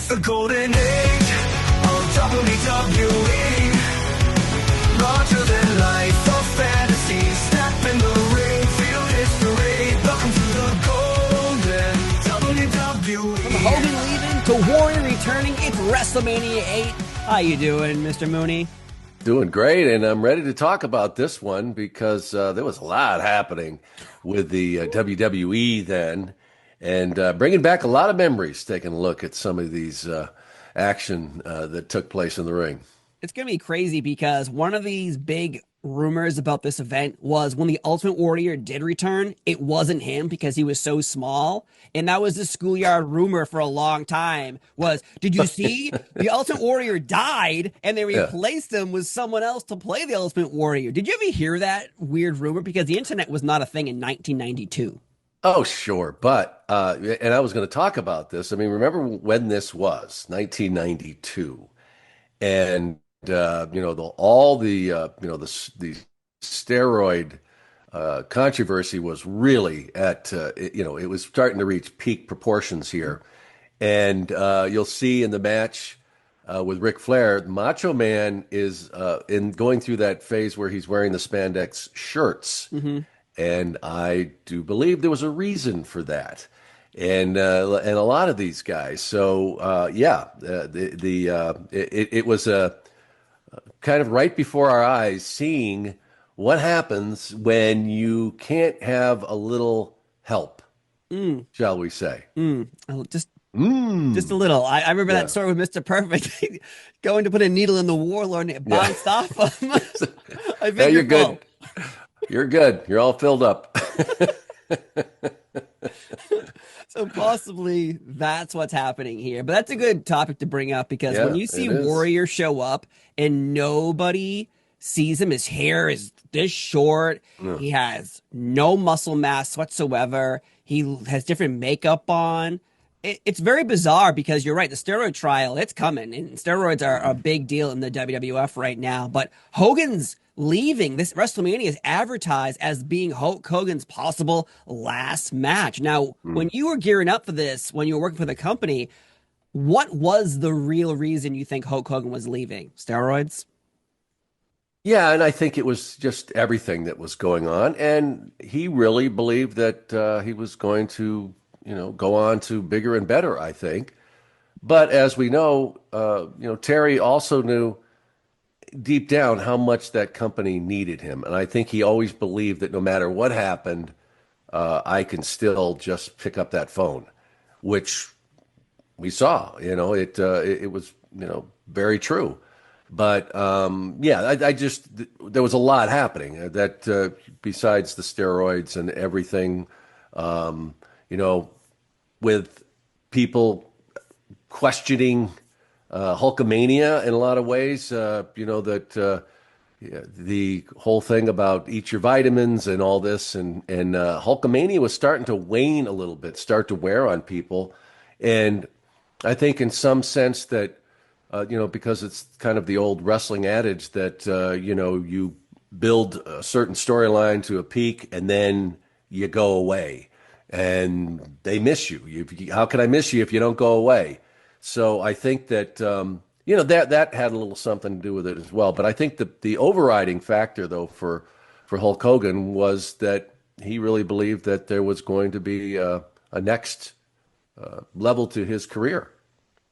It's the golden age of WWE. Larger than life of fantasy. Step in the ring, feel history. Welcome to the golden WWE. From Hogan leaving to Warrior returning, it's WrestleMania VIII. How you doing, Mr. Mooney? Doing great, and I'm ready to talk about this one because there was a lot happening with the WWE then, and bringing back a lot of memories, taking a look at some of these action that took place in the ring. It's going to be crazy because one of these big rumors about this event was when the Ultimate Warrior did return, it wasn't him because he was so small. And that was the schoolyard rumor for a long time was, did you see the Ultimate Warrior died and they replaced him with someone else to play the Ultimate Warrior? Did you ever hear that weird rumor? Because the internet was not a thing in 1992. Oh, sure. But, and I was going to talk about this. I mean, remember when this was, 1992. And, all the steroid controversy was really at, it was starting to reach peak proportions here. And you'll see in the match with Ric Flair, Macho Man is in going through that phase where he's wearing the spandex shirts. Mm-hmm. And I do believe there was a reason for that. And a lot of these guys. So, it was kind of right before our eyes, seeing what happens when you can't have a little help, shall we say? Just a little. I remember that story with Mr. Perfect going to put a needle in the Warlord and it bounced off him. You're good. You're good. You're all filled up. So possibly that's what's happening here. But that's a good topic to bring up because when you see Warrior show up and nobody sees him, his hair is this short. He has no muscle mass whatsoever. He has different makeup on. It's very bizarre because you're right. The steroid trial, it's coming. And steroids are a big deal in the WWF right now. But Hogan's leaving. This WrestleMania is advertised as being Hulk Hogan's possible last match. Now, when you were gearing up for this, when you were working for the company, what was the real reason you think Hulk Hogan was leaving? Steroids? Yeah, and I think it was just everything that was going on. And he really believed that he was going to, go on to bigger and better, I think. But as we know, Terry also knew deep down how much that company needed him. And I think he always believed that no matter what happened, I can still just pick up that phone, which we saw, it was, very true. But, there was a lot happening that besides the steroids and everything, with people questioning Hulkamania in a lot of ways, the whole thing about eat your vitamins and all this, and Hulkamania was starting to wane a little bit, start to wear on people. And I think in some sense that, because it's kind of the old wrestling adage that, you build a certain storyline to a peak and then you go away and they miss you. How can I miss you if you don't go away? So I think that, that had a little something to do with it as well. But I think the overriding factor, though, for Hulk Hogan was that he really believed that there was going to be a next level to his career.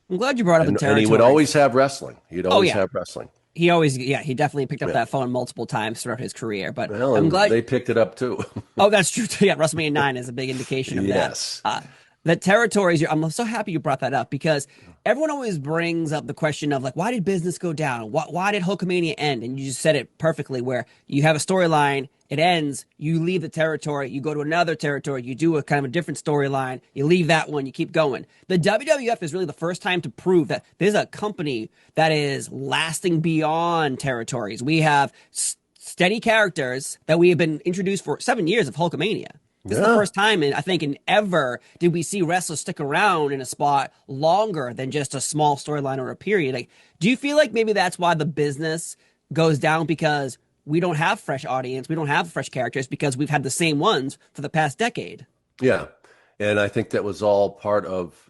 I'm glad you brought up the territory. And he would always have wrestling. He'd always have wrestling. He definitely picked up that phone multiple times throughout his career. But well, I'm glad they picked it up too. Oh, that's true too. Yeah, WrestleMania 9 is a big indication of that. The territories, I'm so happy you brought that up because everyone always brings up the question of like, why did business go down? Why did Hulkamania end? And you just said it perfectly where you have a storyline, it ends, you leave the territory, you go to another territory, you do a kind of a different storyline, you leave that one, you keep going. The WWF is really the first time to prove that there's a company that is lasting beyond territories. We have steady characters that we have been introduced for 7 years of Hulkamania. This is the first time, I think, in ever did we see wrestlers stick around in a spot longer than just a small storyline or a period. Like, do you feel like maybe that's why the business goes down because we don't have fresh audience, we don't have fresh characters because we've had the same ones for the past decade? Yeah, and I think that was all part of,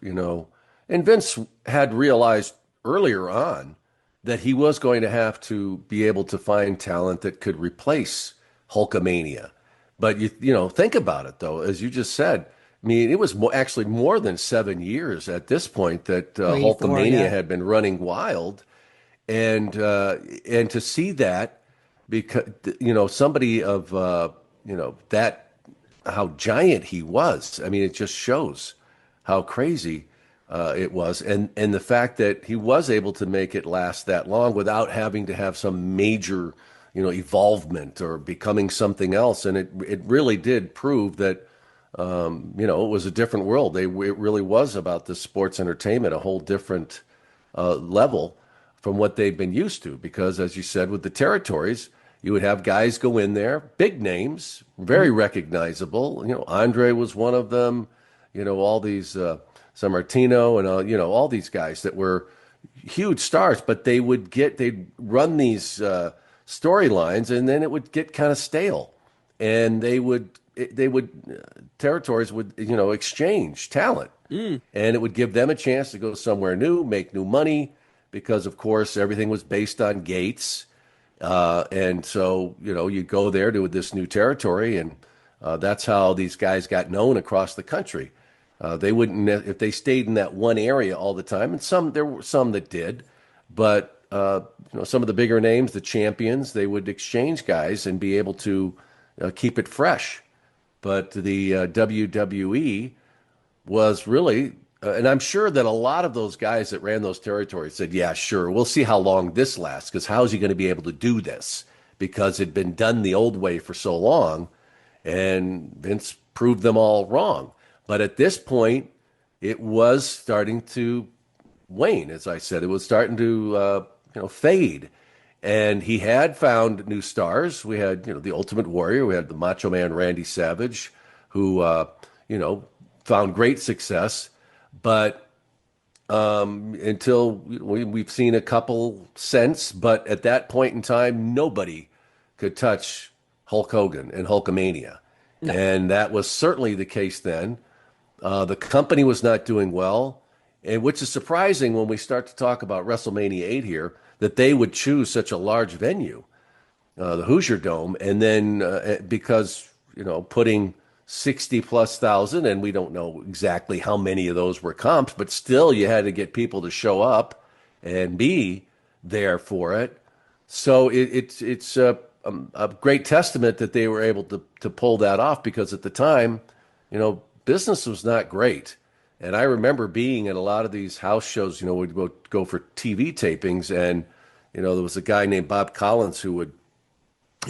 And Vince had realized earlier on that he was going to have to be able to find talent that could replace Hulkamania. But think about it though, as you just said. I mean, it was actually more than 7 years at this point that Hulkamania had been running wild, and to see that, because somebody of that, how giant he was. I mean, it just shows how crazy it was, and the fact that he was able to make it last that long without having to have some major evolvement or becoming something else. And it really did prove that it was a different world. It really was about the sports entertainment, a whole different level from what they've been used to. Because, as you said, with the territories, you would have guys go in there, big names, very recognizable. Andre was one of them. All these Sammartino and all these guys that were huge stars, but they'd run these storylines, and then it would get kind of stale, and territories would exchange talent, and it would give them a chance to go somewhere new, make new money, because of course everything was based on gates, and so you go there to this new territory, and that's how these guys got known across the country. They wouldn't, if they stayed in that one area all the time, and there were some that did, but some of the bigger names, the champions, they would exchange guys and be able to keep it fresh. But the WWE was really, and I'm sure that a lot of those guys that ran those territories said, yeah, sure, we'll see how long this lasts, because how is he going to be able to do this? Because it'd been done the old way for so long, and Vince proved them all wrong. But at this point, it was starting to wane, as I said. It was starting to fade. And he had found new stars. We had, the Ultimate Warrior. We had the Macho Man Randy Savage, who, found great success. But until we've seen a couple since, but at that point in time, nobody could touch Hulk Hogan and Hulkamania. No. And that was certainly the case then. The company was not doing well, and which is surprising when we start to talk about WrestleMania VIII here, that they would choose such a large venue, the Hoosier Dome, and then because putting 60,000+, and we don't know exactly how many of those were comps, but still you had to get people to show up and be there for it. So it's a great testament that they were able to pull that off, because at the time, business was not great. And I remember being at a lot of these house shows, we'd go for TV tapings, and, there was a guy named Bob Collins he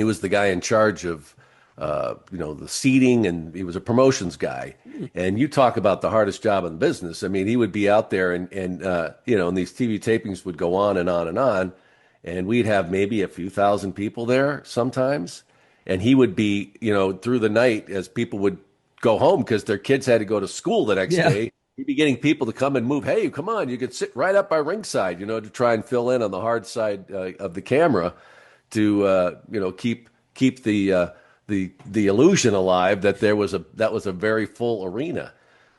was the guy in charge of, the seating, and he was a promotions guy. And you talk about the hardest job in the business. I mean, he would be out there and and these TV tapings would go on and on and on. And we'd have maybe a few thousand people there sometimes. And he would be, through the night as people would go home because their kids had to go to school the next day. He'd be getting people to come and move. Hey, come on, you could sit right up by ringside, to try and fill in on the hard side of the camera to, keep the illusion alive that that was a very full arena.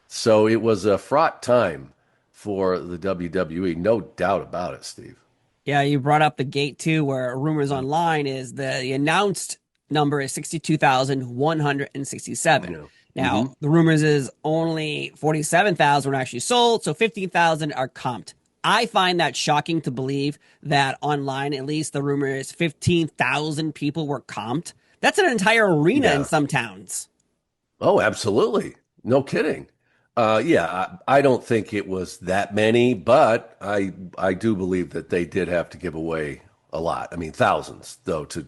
So it was a fraught time for the WWE, no doubt about it, Steve. Yeah, you brought up the gate too, where rumors online is the announced number is 62,167. Now, the rumors is only 47,000 were actually sold, so 15,000 are comped. I find that shocking to believe that online, at least the rumor is 15,000 people were comped. That's an entire arena in some towns. Oh, absolutely. No kidding. I don't think it was that many, but I do believe that they did have to give away a lot. I mean, thousands, though, to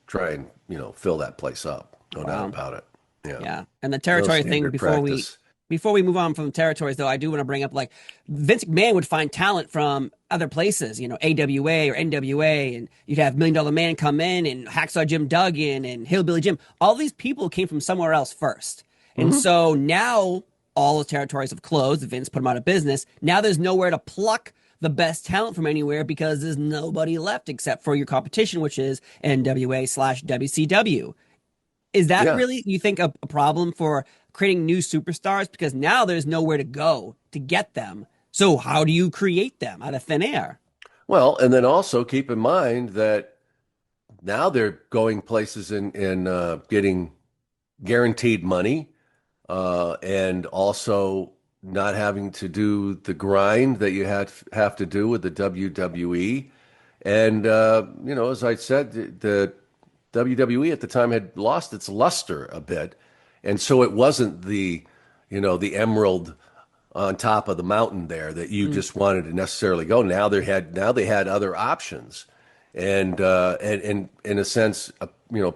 try and, fill that place up. No doubt about it. Yeah. And the territory thing before we move on from territories, though, I do want to bring up, like, Vince McMahon would find talent from other places, AWA or NWA, and you'd have $1 Million Man come in, and Hacksaw Jim Duggan and Hillbilly Jim. All these people came from somewhere else first. And so now all the territories have closed. Vince put them out of business. Now there's nowhere to pluck the best talent from anywhere because there's nobody left except for your competition, which is NWA/WCW. Is that really, you think, a problem for creating new superstars? Because now there's nowhere to go to get them. So how do you create them out of thin air? Well, and then also keep in mind that now they're going places and getting guaranteed money, and also not having to do the grind that you have to do with the WWE. And as I said, the WWE at the time had lost its luster a bit, and so it wasn't the emerald on top of the mountain there that you just wanted to necessarily go. Now they had other options, and in a sense,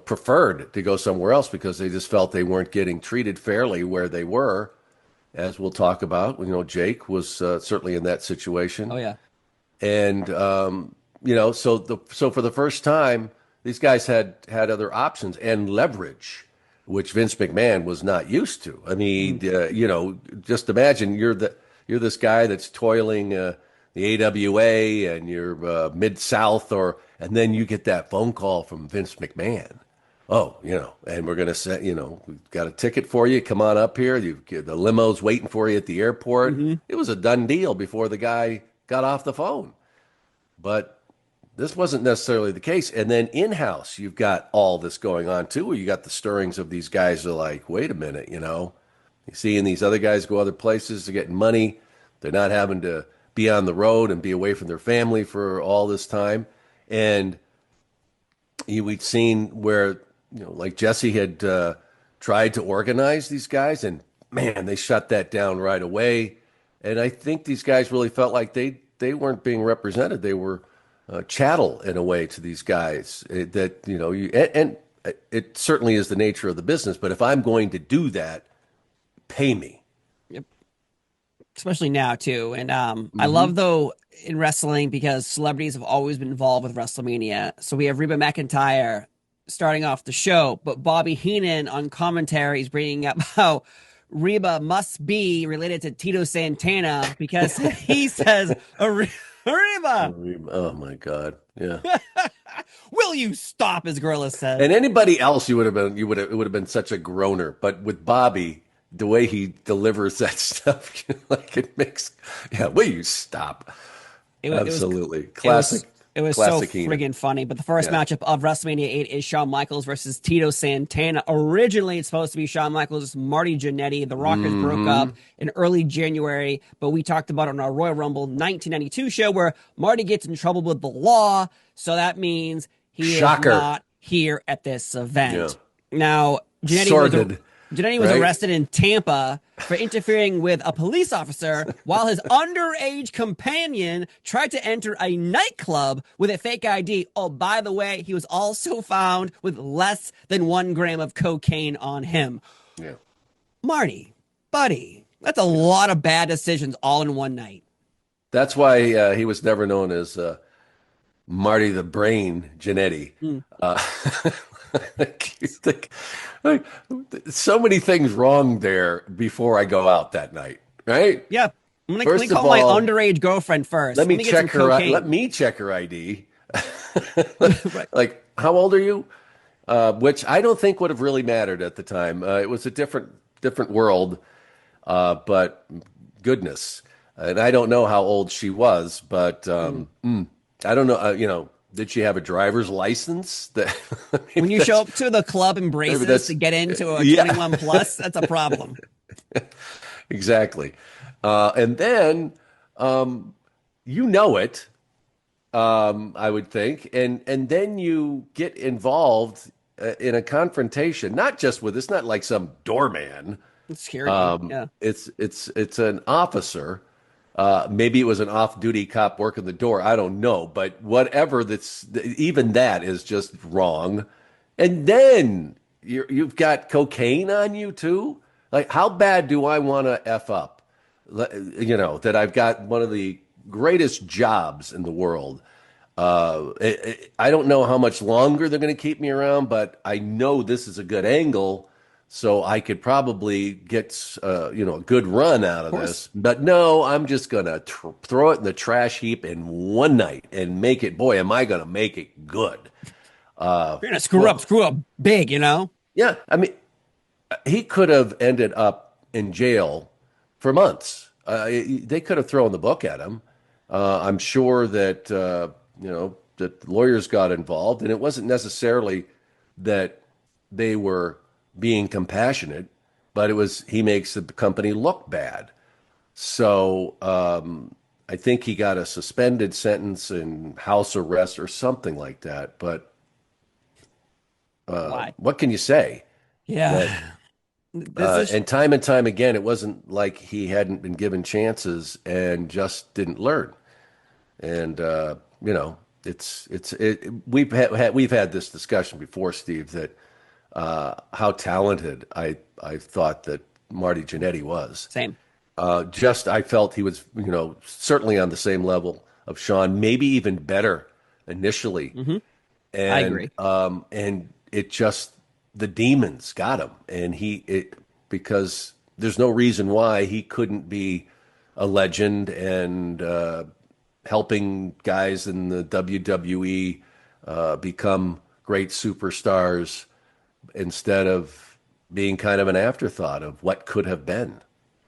preferred to go somewhere else because they just felt they weren't getting treated fairly where they were, as we'll talk about. Jake was certainly in that situation. Oh yeah, and so for the first time, these guys had other options and leverage, which Vince McMahon was not used to. I mean, just imagine you're this guy that's toiling the AWA and you're Mid-South, and then you get that phone call from Vince McMahon. Oh, and we're going to say, we've got a ticket for you. Come on up here. The limo's waiting for you at the airport. It was a done deal before the guy got off the phone. But this wasn't necessarily the case. And then in-house, you've got all this going on, too, where you got the stirrings of these guys are like, wait a minute, you're seeing these other guys go other places to get money. They're not having to be on the road and be away from their family for all this time. And we'd seen where, like Jesse had tried to organize these guys, and, man, they shut that down right away. And I think these guys really felt like they weren't being represented. They were chattel in a way to these guys and it certainly is the nature of the business. But if I'm going to do that, pay me. Yep. Especially now too. And I love though in wrestling because celebrities have always been involved with WrestleMania. So we have Reba McEntire starting off the show, but Bobby Heenan on commentary is bringing up how Reba must be related to Tito Santana because he says Reba. Oh my God! Yeah. Will you stop? His gorilla said. And anybody else, it would have been such a groaner. But with Bobby, the way he delivers that stuff, like it makes. Yeah. Will you stop? Absolutely. Classic. It was so friggin' funny. But the first matchup of WrestleMania VIII is Shawn Michaels versus Tito Santana. Originally, it's supposed to be Shawn Michaels, Marty Jannetty. The Rockers broke up in early January, but we talked about it on our Royal Rumble 1992 show where Marty gets in trouble with the law. So that means he is not here at this event. Yeah. Now, Jannetty was arrested in Tampa for interfering with a police officer while his underage companion tried to enter a nightclub with a fake ID. Oh, by the way, he was also found with less than 1 gram of cocaine on him. Yeah. Marty, buddy, that's a lot of bad decisions all in one night. That's why he was never known as Marty the Brain Jannetty. Like, so many things wrong there before I go out that night, right? Yeah. Let me call my underage girlfriend first. Let me check her. Let me check her ID. Right. Like, how old are you? Which I don't think would have really mattered at the time. It was a different world, but goodness. And I don't know how old she was, but I don't know. Did she have a driver's license? When you show up to the club in braces to get into a 21 plus, that's a problem. Exactly. And then, it, I would think. And then you get involved in a confrontation, not just with, it's not like some doorman. It's scary. It's an officer. Maybe it was an off-duty cop working the door. I don't know, but whatever. Even that is just wrong. And then you've got cocaine on you too. Like, how bad do I want to f up? That I've got one of the greatest jobs in the world. I don't know how much longer they're going to keep me around, but I know this is a good angle. So I could probably get, a good run out of this. But no, I'm just going to throw it in the trash heap in one night and make it. Boy, am I going to make it good. You're going to screw up big, Yeah. I mean, he could have ended up in jail for months. They could have thrown the book at him. I'm sure that that lawyers got involved, and it wasn't necessarily that they were being compassionate, but it was he makes the company look bad. So I think he got a suspended sentence and house arrest or something like that. But Why? what can you say? Yeah. And time again, it wasn't like he hadn't been given chances and just didn't learn. And we've had this discussion before, Steve, that how talented I thought that Marty Jannetty was. Same. I felt he was, certainly on the same level of Shawn, maybe even better initially. Mm-hmm. And, I agree. And it just, the demons got him, and because there's no reason why he couldn't be a legend and helping guys in the WWE become great superstars instead of being kind of an afterthought of what could have been.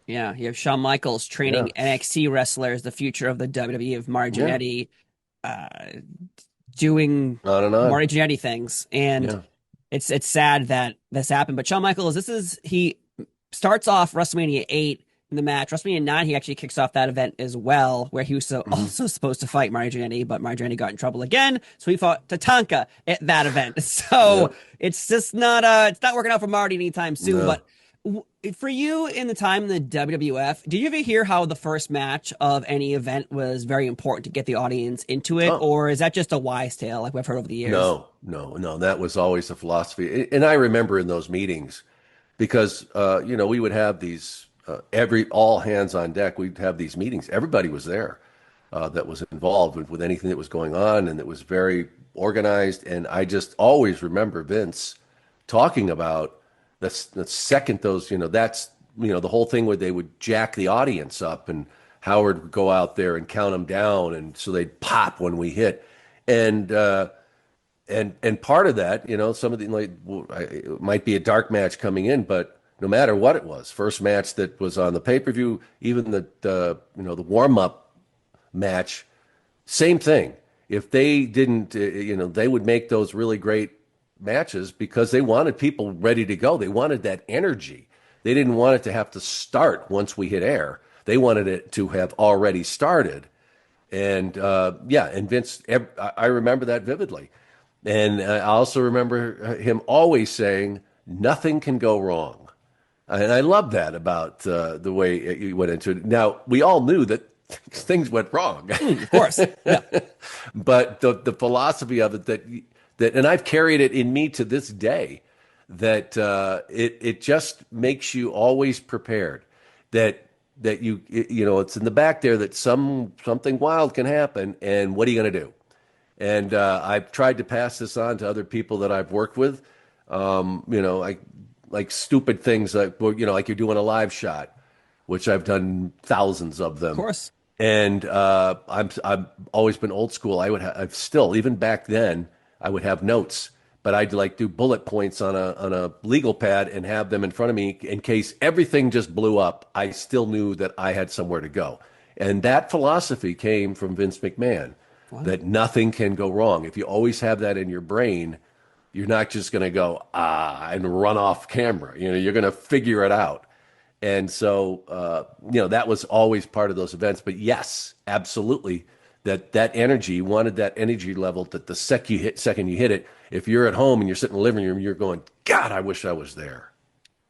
Yeah, you have Shawn Michaels training NXT wrestlers, the future of the WWE, of Marty Jannetty doing Marty Jannetty things, and it's sad that this happened. But Shawn Michaels, he starts off WrestleMania VIII in the match. WrestleMania IX, he actually kicks off that event as well, where he was also supposed to fight Marty Jannetty, but Marty Jannetty got in trouble again, so he fought Tatanka at that event. So it's just not working out for Marty anytime soon. No. But for you, in the time in the WWF, did you ever hear how the first match of any event was very important to get the audience into it? Or is that just a wise tale like we've heard over the years? No. That was always the philosophy. And I remember in those meetings, because, we would have these, all hands on deck, we'd have these meetings. Everybody was there that was involved with anything that was going on, and it was very organized. And I just always remember Vince talking about the second those, that's, the whole thing where they would jack the audience up, and Howard would go out there and count them down, and so they'd pop when we hit. And part of that, something like, it might be a dark match coming in, but no matter what it was, first match that was on the pay-per-view, even the warm-up match, same thing. If they didn't, they would make those really great matches because they wanted people ready to go. They wanted that energy. They didn't want it to have to start once we hit air. They wanted it to have already started. And and Vince, I remember that vividly. And I also remember him always saying, nothing can go wrong. And I love that about the way he went into it. Now, we all knew that things went wrong. Of course. Yeah. But the philosophy of it that, and I've carried it in me to this day, that it just makes you always prepared. That it's in the back there that something wild can happen, and what are you going to do? And I've tried to pass this on to other people that I've worked with. Like stupid things like like you're doing a live shot, which I've done thousands of them. Of course. And I've always been old school. I've still, even back then, I would have notes, but I'd do bullet points on a legal pad and have them in front of me in case everything just blew up. I still knew that I had somewhere to go. And that philosophy came from Vince McMahon. Wow. That nothing can go wrong. If you always have that in your brain, you're not just going to go, and run off camera. You're going to figure it out. And so, that was always part of those events. But yes, absolutely, that energy, you wanted that energy level that the second you hit it, if you're at home and you're sitting in the living room, you're going, God, I wish I was there.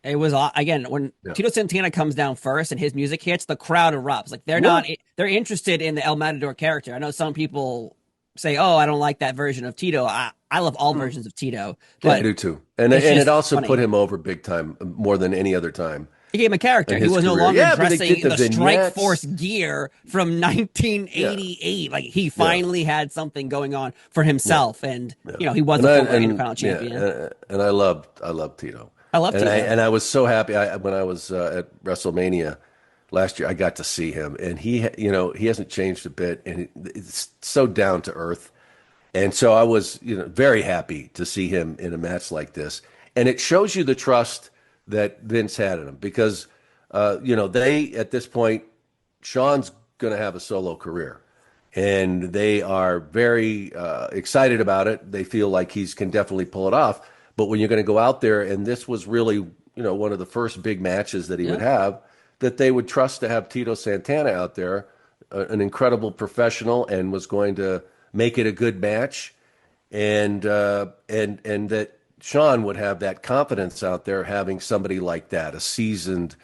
It was, again, when Tito Santana comes down first and his music hits, the crowd erupts. They're interested in the El Matador character. I know some people say, oh, I don't like that version of Tito. I love all versions of Tito. But I do too. And it also put him over big time, more than any other time. He gave him a character. He was no longer dressing in the Strike Force gear from 1988. Like, he finally had something going on for himself. And, he was a former Intercontinental champion. And I love Tito. I love Tito. And I was so happy when I was at WrestleMania last year. I got to see him, and he hasn't changed a bit, and it's so down to earth. And so I was very happy to see him in a match like this, and it shows you the trust that Vince had in him because they at this point Shawn's going to have a solo career. And they are very excited about it. They feel like he can definitely pull it off. But when you're going to go out there, and this was really, one of the first big matches that he would have, that they would trust to have Tito Santana out there, an incredible professional, and was going to make it a good match, and that Shawn would have that confidence out there, having somebody like that, a seasoned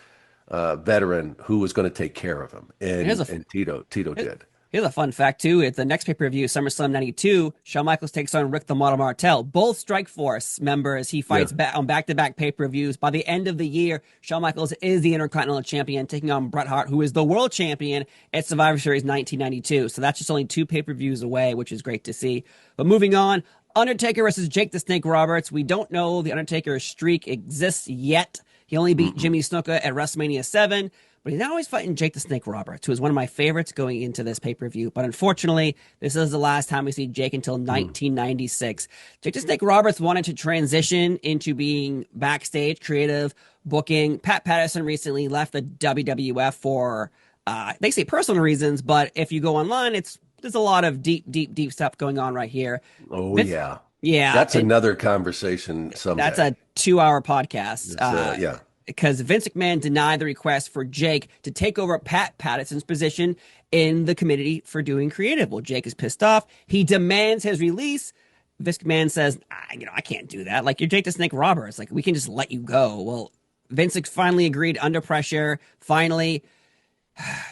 veteran who was going to take care of him, and Tito did. Here's a fun fact, too. At the next pay-per-view, SummerSlam 92, Shawn Michaels takes on Rick the Model Martel, both Strikeforce members. He fights on back-to-back pay-per-views. By the end of the year, Shawn Michaels is the Intercontinental Champion, taking on Bret Hart, who is the World Champion at Survivor Series 1992. So that's just only 2 pay-per-views away, which is great to see. But moving on, Undertaker versus Jake the Snake Roberts. We don't know the Undertaker streak exists yet. He only beat Jimmy Snuka at WrestleMania VII. But he's now fighting Jake the Snake Roberts, who is one of my favorites going into this pay-per-view. But unfortunately, this is the last time we see Jake until 1996. Jake the Snake Roberts wanted to transition into being backstage, creative, booking. Pat Patterson recently left the WWF for, they say personal reasons, but if you go online, there's a lot of deep stuff going on right here. Oh, yeah. Yeah. That's another conversation someday. That's a 2-hour podcast. Yeah. Because Vince McMahon denied the request for Jake to take over Pat Patterson's position in the committee for doing creative. Well, Jake is pissed off. He demands his release. Vince McMahon says, I can't do that. Like, you're Jake the Snake Roberts. Like, we can just let you go. Well, Vince finally agreed under pressure. Finally,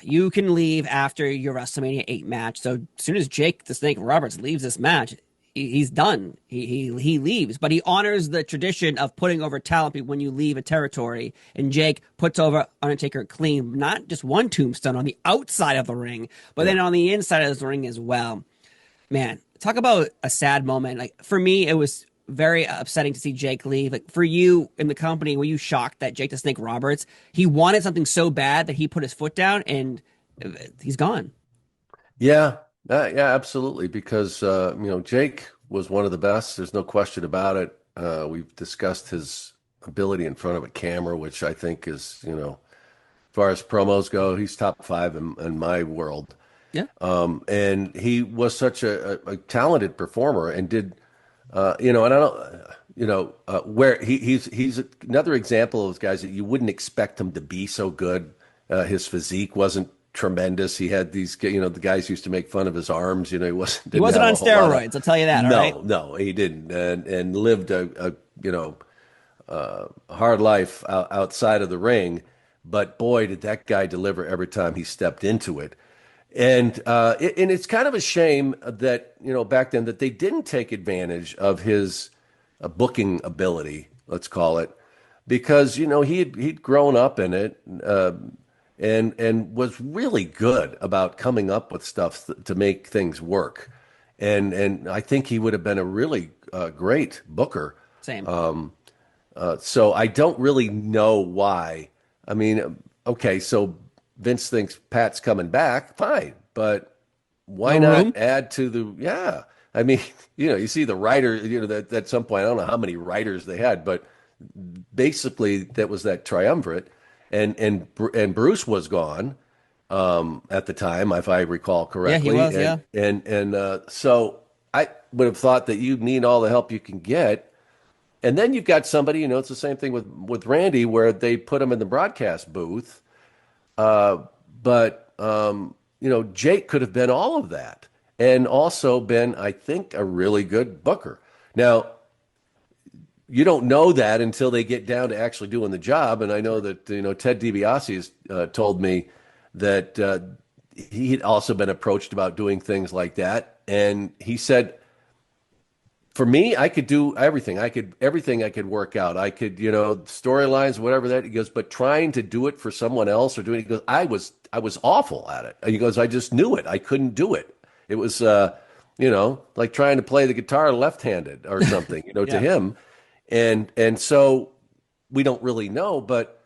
you can leave after your WrestleMania 8 match. So as soon as Jake the Snake Roberts leaves this match, he's done. He leaves, but he honors the tradition of putting over talent when you leave a territory. And Jake puts over Undertaker clean, not just one tombstone on the outside of the ring, but then on the inside of the ring as well. Man, talk about a sad moment. Like, for me, it was very upsetting to see Jake leave. Like, for you in the company, were you shocked that Jake the Snake Roberts, he wanted something so bad that he put his foot down and he's gone? Yeah, absolutely. Because, Jake was one of the best. There's no question about it. We've discussed his ability in front of a camera, which I think is, as far as promos go, he's top 5 in my world. Yeah. And he was such a talented performer and did, and I don't, where he's another example of those guys that you wouldn't expect him to be so good. His physique wasn't tremendous. He had these, the guys used to make fun of his arms. He wasn't on steroids. I'll tell you that. No, he didn't, and lived a hard life outside of the ring. But boy, did that guy deliver every time he stepped into it. And it's kind of a shame that back then that they didn't take advantage of his booking ability, let's call it, because he'd grown up in it. And was really good about coming up with stuff to make things work, and I think he would have been a really great booker. Same. So I don't really know why. I mean, okay, so Vince thinks Pat's coming back, fine, but why not add to the? Yeah, I mean, you see the writer. That at some point, I don't know how many writers they had, but basically that was that triumvirate. And Bruce was gone at the time, if I recall correctly. Yeah, he was. And so I would have thought that you need all the help you can get. And then you've got somebody, it's the same thing with Randy, where they put him in the broadcast booth. But Jake could have been all of that and also been, I think, a really good booker. Now, you don't know that until they get down to actually doing the job. And I know that, Ted DiBiase has told me that he had also been approached about doing things like that. And he said, for me, I could do everything. Everything I could work out. I could, storylines, whatever that. He goes, but trying to do it for someone else or doing it, he goes, I was awful at it. He goes, I just knew it. I couldn't do it. It was, like trying to play the guitar left-handed or something, to him. And so we don't really know, but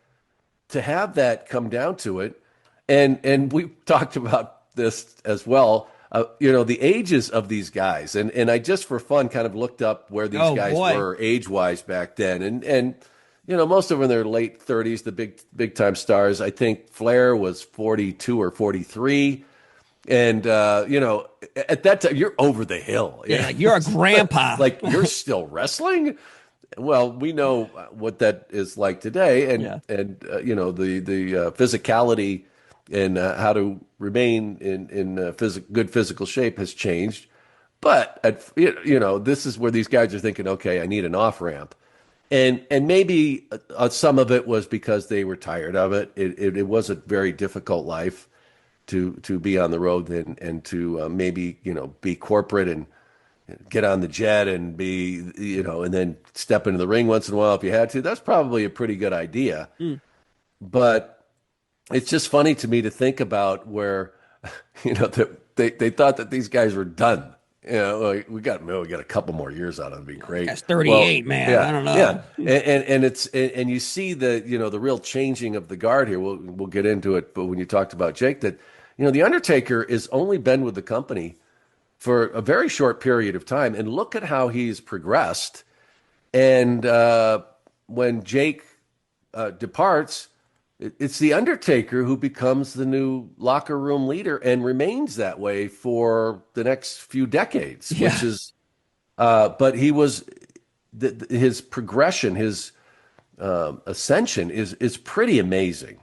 to have that come down to it, and we talked about this as well, the ages of these guys, and I just for fun kind of looked up where these guys were age-wise back then, and most of them in their late 30s, the big time stars. I think Flair was 42 or 43. And, at that time, you're over the hill. Yeah, like you're a grandpa. Like, you're still wrestling? Well, we know what that is like today. And the physicality and how to remain in good physical shape has changed. But, this is where these guys are thinking, okay, I need an off-ramp. And maybe some of it was because they were tired of it. It was a very difficult life to be on the road and to maybe be corporate and get on the jet and be and then step into the ring once in a while if you had to. That's probably a pretty good idea. But it's just funny to me to think about where they thought that these guys were done. We got a couple more years out of it. It'd be great. That's 38, man. Yeah, I don't know. Yeah, and you see the real changing of the guard here. We'll get into it, but when you talked about Jake, that the Undertaker has only been with the company for a very short period of time, and look at how he's progressed. And when Jake departs, it's the Undertaker who becomes the new locker room leader and remains that way for the next few decades. Yeah. Which is, but he was his progression, his ascension is pretty amazing.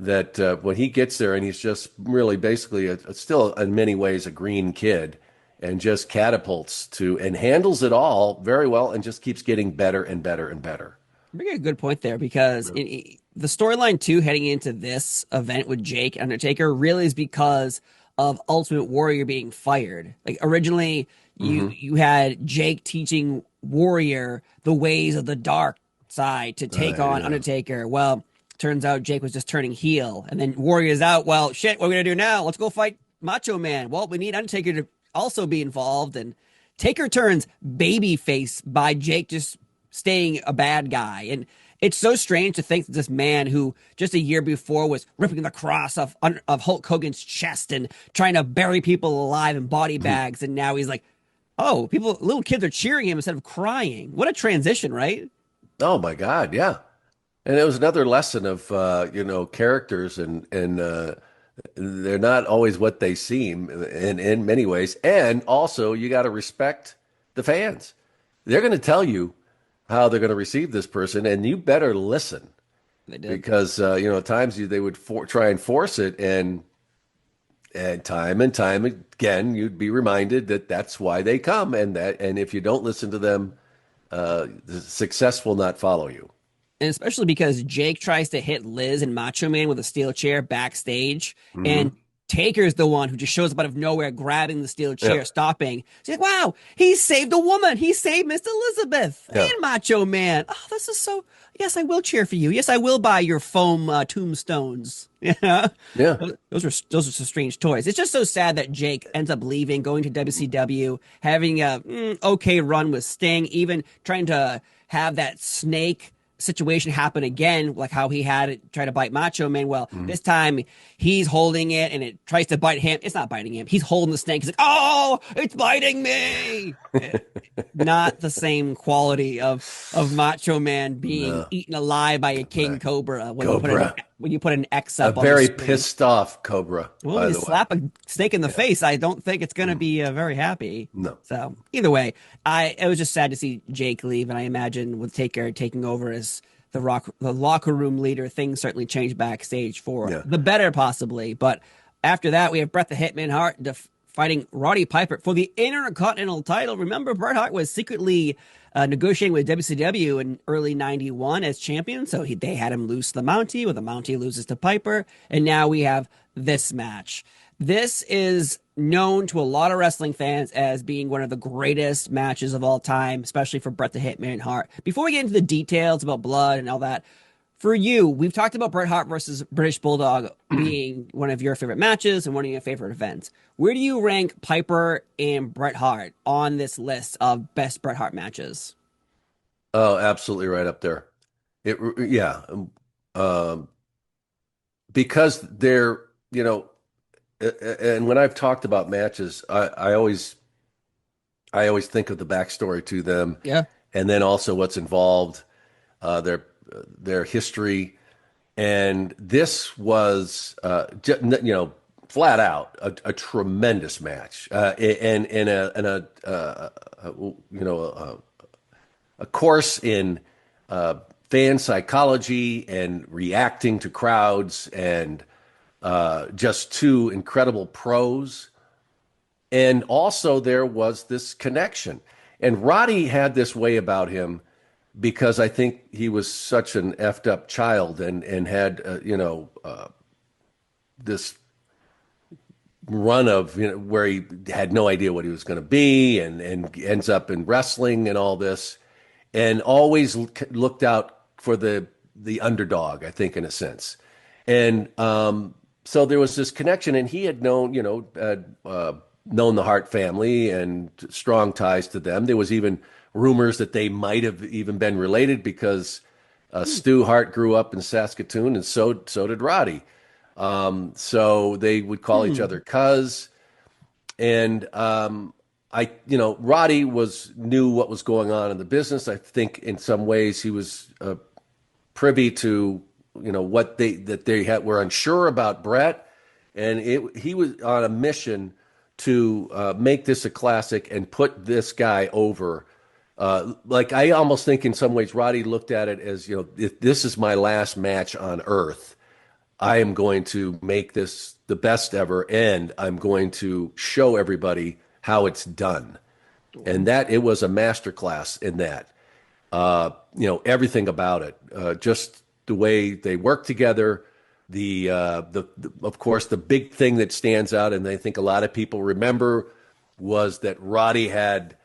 That when he gets there and he's just really basically still in many ways a green kid and just catapults and handles it all very well and just keeps getting better and better and better. You make a good point there because the storyline too heading into this event with Jake Undertaker really is because of Ultimate Warrior being fired. Like originally you had Jake teaching Warrior the ways of the dark side to take on Undertaker. Well, turns out Jake was just turning heel, and then Warrior's out. Well, shit, what are we gonna do now? Let's go fight Macho Man. Well, we need Undertaker to also be involved, and Taker turns babyface by Jake just staying a bad guy. And it's so strange to think that this man who just a year before was ripping the cross of Hulk Hogan's chest and trying to bury people alive in body bags, and now he's like, oh, little kids are cheering him instead of crying. What a transition, right? Oh my God, yeah. And it was another lesson of characters and they're not always what they seem in many ways. And also you got to respect the fans. They're going to tell you how they're going to receive this person, and you better listen. They did. Because at times they would try and force it, and time again you'd be reminded that that's why they come, and if you don't listen to them, the success will not follow you. And especially because Jake tries to hit Liz and Macho Man with a steel chair backstage, and Taker's the one who just shows up out of nowhere, grabbing the steel chair, stopping. She's like, wow, he saved a woman. He saved Miss Elizabeth and Macho Man. Oh, this is so, yes, I will cheer for you. Yes, I will buy your foam tombstones. Yeah. Those are some strange toys. It's just so sad that Jake ends up leaving, going to WCW, having a okay run with Sting, even trying to have that snake situation happen again, like how he had it try to bite Macho Man. Well, this time he's holding it and it tries to bite him. It's not biting him. He's holding the snake. He's like, oh, it's biting me. Not the same quality of Macho Man being eaten alive by a king cobra when you put an X up. A very pissed off cobra. Well, you slap a snake in the face, I don't think it's going to be very happy. No. So either way, it was just sad to see Jake leave, and I imagine with Taker taking over as the locker room leader, things certainly changed backstage for the better, possibly. But after that, we have Bret the Hitman Hart fighting Roddy Piper for the Intercontinental title. Remember, Bret Hart was secretly negotiating with WCW in early '91 as champion, so they had him lose the Mountie. Well, the Mountie loses to Piper, and now we have this match. This is known to a lot of wrestling fans as being one of the greatest matches of all time, especially for Bret the Hitman Hart. Before we get into the details about blood and all that, for you, we've talked about Bret Hart versus British Bulldog being one of your favorite matches and one of your favorite events. Where do you rank Piper and Bret Hart on this list of best Bret Hart matches? Oh, absolutely right up there. Because they're, and when I've talked about matches, I always think of the backstory to them. Yeah. And then also what's involved. They're their history, and this was flat out a tremendous match, and a course in fan psychology and reacting to crowds, and just two incredible pros. And also there was this connection. And Roddy had this way about him because I think he was such an effed up child and had, this run of, where he had no idea what he was going to be, and ends up in wrestling and all this, and always looked out for the underdog, I think, in a sense. And so there was this connection, and he had known, known the Hart family and strong ties to them. There was even rumors that they might have even been related because Stu Hart grew up in Saskatoon, and so did Roddy. So they would call each other cuz. And Roddy knew what was going on in the business. I think in some ways he was privy to what they were unsure about Bret, and he was on a mission to make this a classic and put this guy over. Like, I almost think in some ways Roddy looked at it as, if this is my last match on earth, I am going to make this the best ever, and I'm going to show everybody how it's done. And that it was a masterclass in that. Everything about it, just the way they work together, of course, the big thing that stands out, and I think a lot of people remember, was that Roddy had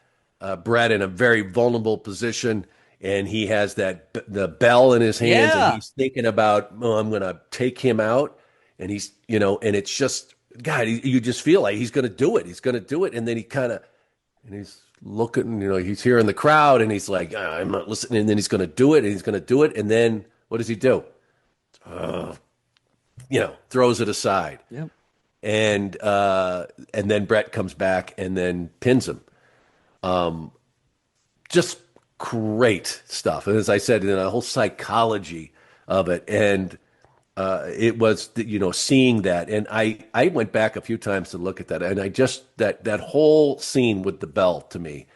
Bret in a very vulnerable position, and he has the bell in his hands, and he's thinking about, I'm going to take him out, and he's, and it's just, God, you just feel like he's going to do it. He's going to do it, and then he's looking, he's hearing the crowd, and he's like, I'm not listening, and then he's going to do it, and he's going to do it, and then what does he do? Throws it aside. Yep. And then Bret comes back and then pins him. Just great stuff. And as I said, the whole psychology of it. And it was, seeing that. And I went back a few times to look at that. And I just, that whole scene with the bell, to me,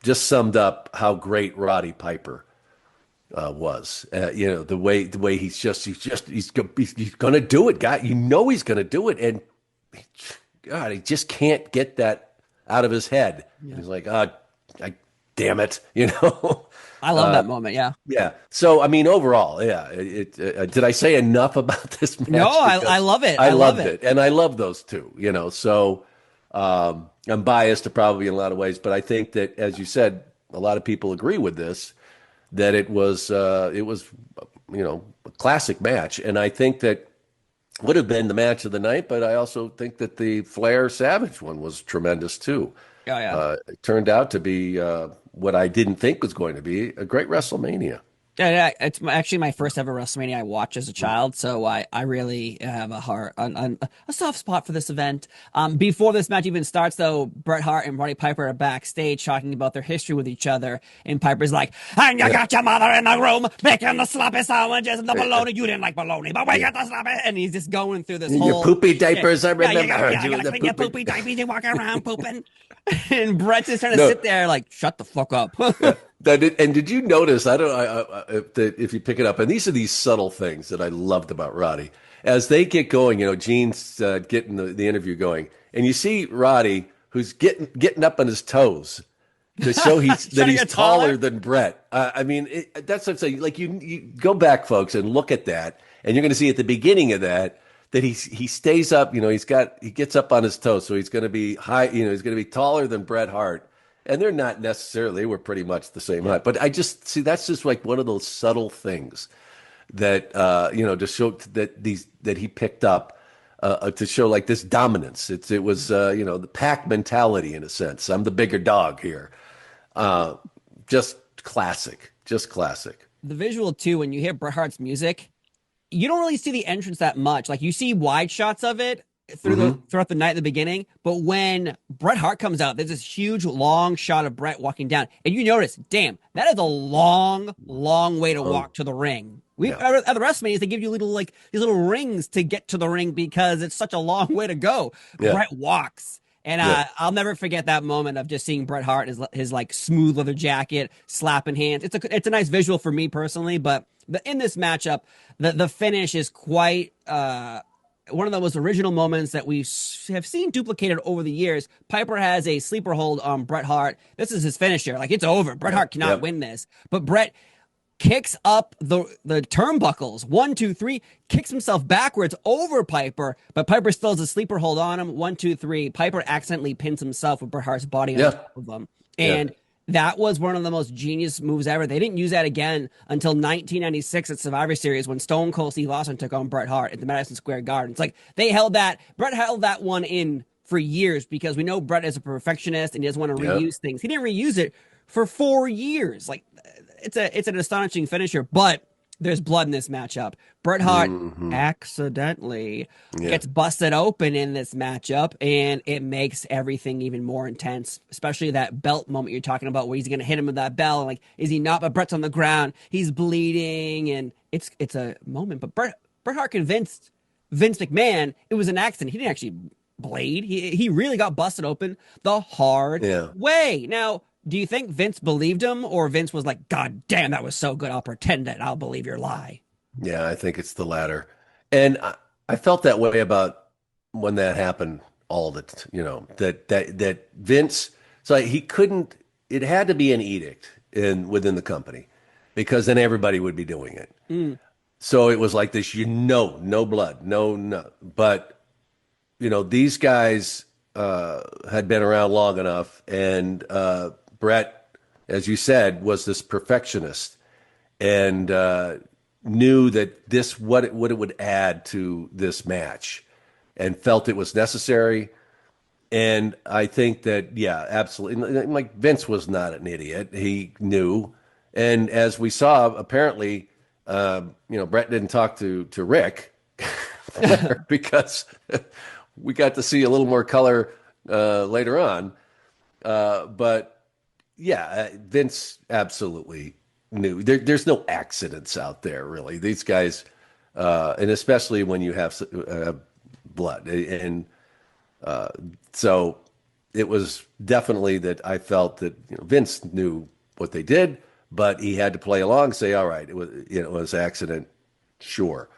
just summed up how great Roddy Piper was. The way he's going to do it, guy. He's going to do it, and God, he just can't get that out of his head. Yeah. He's like, damn it, I love that moment. Yeah. Yeah. So, I mean, overall, yeah. Did I say enough about this match? No, I love it. I loved it, and I love those two. So I'm biased to probably in a lot of ways, but I think that, as you said, a lot of people agree with this. That it was a classic match, and I think that would have been the match of the night. But I also think that the Flair Savage one was tremendous too. Yeah. It turned out to be what I didn't think was going to be a great WrestleMania. Yeah, it's actually my first ever WrestleMania I watched as a child, so I really have a soft spot for this event. Before this match even starts, though, Bret Hart and Roddy Piper are backstage talking about their history with each other, and Piper's like, and you got your mother in the room making the sloppy sandwiches and the bologna. You didn't like bologna, but we got the sloppy. And he's just going through this whole... Your poopy diapers, I remember. You gotta clean your poopy diapers and walk around pooping. And Bret's just trying to sit there like, shut the fuck up. And did you notice, I don't know if you pick it up, and these are these subtle things that I loved about Roddy. As they get going, Gene's getting the interview going, and you see Roddy, who's getting up on his toes to show that he's taller than Bret. That's what I'm saying. Like, you go back, folks, and look at that, and you're going to see at the beginning of that he stays up, he gets up on his toes, so he's going to be high, he's going to be taller than Bret Hart. And they're not necessarily, we're pretty much the same height. But I just see that's just like one of those subtle things that, to show that he picked up to show like this dominance. It was the pack mentality in a sense. I'm the bigger dog here. Just classic. The visual, too, when you hear Bret Hart's music, you don't really see the entrance that much. Like, you see wide shots of it, throughout the night at the beginning. But when Bret Hart comes out, there's this huge long shot of Bret walking down, and you notice, damn, that is a long, long way to walk to the ring. At the WrestleMania, they give you these little rings to get to the ring because it's such a long way to go. Bret walks. And I'll never forget that moment of just seeing Bret Hart, his like smooth leather jacket, slapping hands. It's a nice visual for me personally, but in this matchup, the finish is quite one of the most original moments that we have seen duplicated over the years. Piper has a sleeper hold on Bret Hart. This is his finisher. Like, it's over. Bret Hart cannot win this. But Bret kicks up the turnbuckles. 1, 2, 3, kicks himself backwards over Piper, but Piper still has a sleeper hold on him. 1, 2, 3. Piper accidentally pins himself with Bret Hart's body on top of him. And that was one of the most genius moves ever. They didn't use that again until 1996 at Survivor Series when Stone Cold Steve Austin took on Bret Hart at the Madison Square Garden. It's like Bret held that one in for years because we know Bret is a perfectionist and he doesn't want to reuse things. He didn't reuse it for 4 years. Like, it's an astonishing finisher, but there's blood in this matchup. Bret Hart accidentally gets busted open in this matchup, and it makes everything even more intense, especially that belt moment you're talking about where he's going to hit him with that bell. Like, is he not? But Bret's on the ground. He's bleeding, and it's a moment. But Bret Hart convinced Vince McMahon it was an accident. He didn't actually bleed. He really got busted open the hard way. Now, do you think Vince believed him, or Vince was like, God damn, that was so good, I'll pretend it, I'll believe your lie? Yeah, I think it's the latter. And I felt that way about when that happened, that Vince, so he couldn't, it had to be an edict within the company because then everybody would be doing it. So it was like this, no blood, no. But, these guys had been around long enough, and Bret, as you said, was this perfectionist and knew that what it would add to this match and felt it was necessary. And I think that, absolutely. Like, Vince was not an idiot. He knew. And as we saw, apparently, Bret didn't talk to Ric because we got to see a little more color later on. But Vince absolutely knew. There's no accidents out there, really. These guys, and especially when you have blood. And so it was definitely that I felt that Vince knew what they did, but he had to play along and say, all right, it was accident, sure.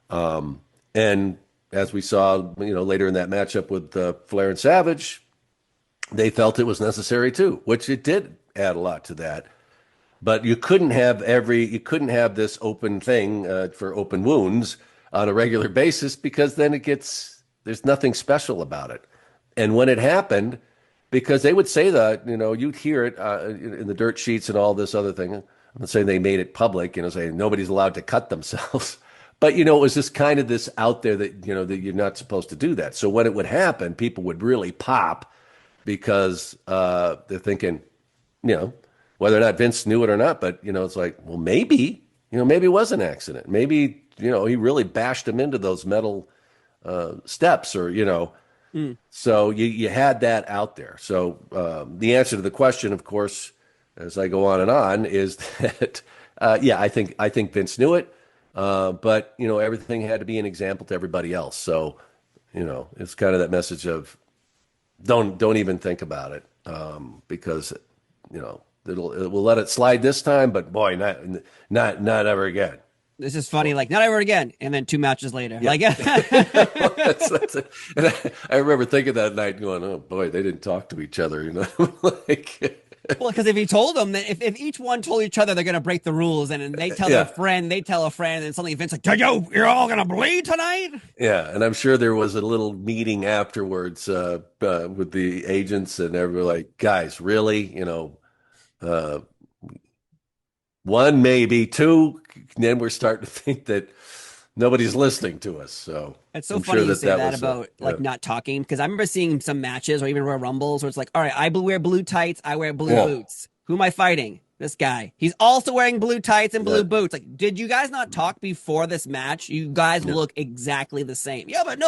And as we saw, later in that matchup with Flair and Savage, they felt it was necessary too, which it did add a lot to that. But you couldn't have this open thing for open wounds on a regular basis because then there's nothing special about it. And when it happened, because they would say that, you'd hear it in the dirt sheets and all this other thing. I'm not saying they made it public, saying nobody's allowed to cut themselves. But, it was just kind of this out there that, that you're not supposed to do that. So when it would happen, people would really pop because they're thinking, whether or not Vince knew it or not, but, it's like, well, maybe it was an accident. Maybe, he really bashed him into those metal steps or, So you had that out there. So the answer to the question, of course, as I go on and on, is that, I think Vince knew it. But, everything had to be an example to everybody else. So, it's kind of that message of don't even think about it because, we'll let it slide this time, but boy, not ever again. This is funny, like not ever again, and then 2 matches later. Yeah. Like, that's it. And I remember thinking that night, going, "Oh boy, they didn't talk to each other," like. Well, because if he told them that if each one told each other they're going to break the rules, and they tell their friend, they tell a friend, and suddenly Vince like, you're all going to bleed tonight. Yeah, and I'm sure there was a little meeting afterwards with the agents, and everybody like, guys, really, 1, maybe 2, and then we're starting to think that nobody's listening to us. So it's so funny you say that about not talking, because I remember seeing some matches or even Royal Rumbles where it's like, all right, I wear blue tights, I wear blue boots. Who am I fighting? This guy. He's also wearing blue tights and blue boots. Like, did you guys not talk before this match? You guys look exactly the same. Yeah, but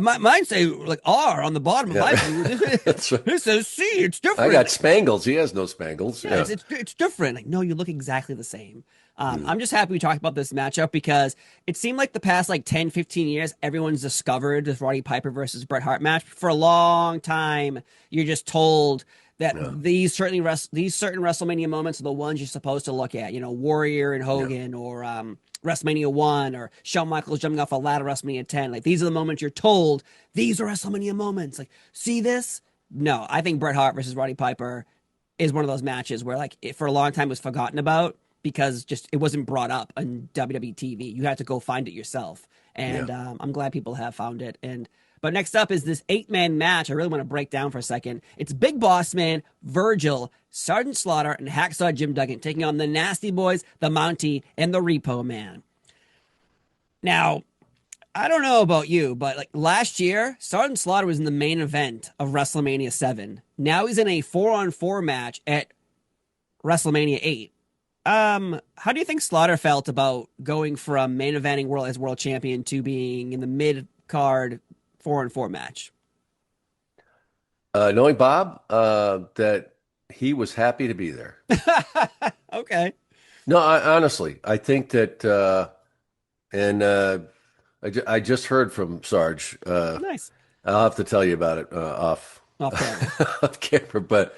mine say like R on the bottom of my boot. That's right. It says C. It's different. I got spangles. He has no spangles. Yeah. It's different. Like, no, you look exactly the same. I'm just happy we talked about this matchup because it seemed like the past like 10, 15 years, everyone's discovered this Roddy Piper versus Bret Hart match. For a long time, you're just told that these certain WrestleMania moments are the ones you're supposed to look at. You know, Warrior and Hogan, or WrestleMania 1, or Shawn Michaels jumping off a ladder WrestleMania 10. Like, these are the moments you're told these are WrestleMania moments. Like, see this? No, I think Bret Hart versus Roddy Piper is one of those matches where, like, it for a long time was forgotten about because just it wasn't brought up on WWE TV. You had to go find it yourself. And I'm glad people have found it. But next up is this 8-man match I really want to break down for a second. It's Big Boss Man, Virgil, Sergeant Slaughter, and Hacksaw Jim Duggan taking on the Nasty Boys, the Mountie, and the Repo Man. Now, I don't know about you, but like last year, Sergeant Slaughter was in the main event of WrestleMania VII. Now he's in a 4-on-4 match at WrestleMania VIII. How do you think Slaughter felt about going from main eventing as world champion to being in the mid-card 4-on-4 match? Knowing Bob, that he was happy to be there. Okay. No, honestly, I think that, I just heard from Sarge. Nice. I'll have to tell you about it off camera. off camera, but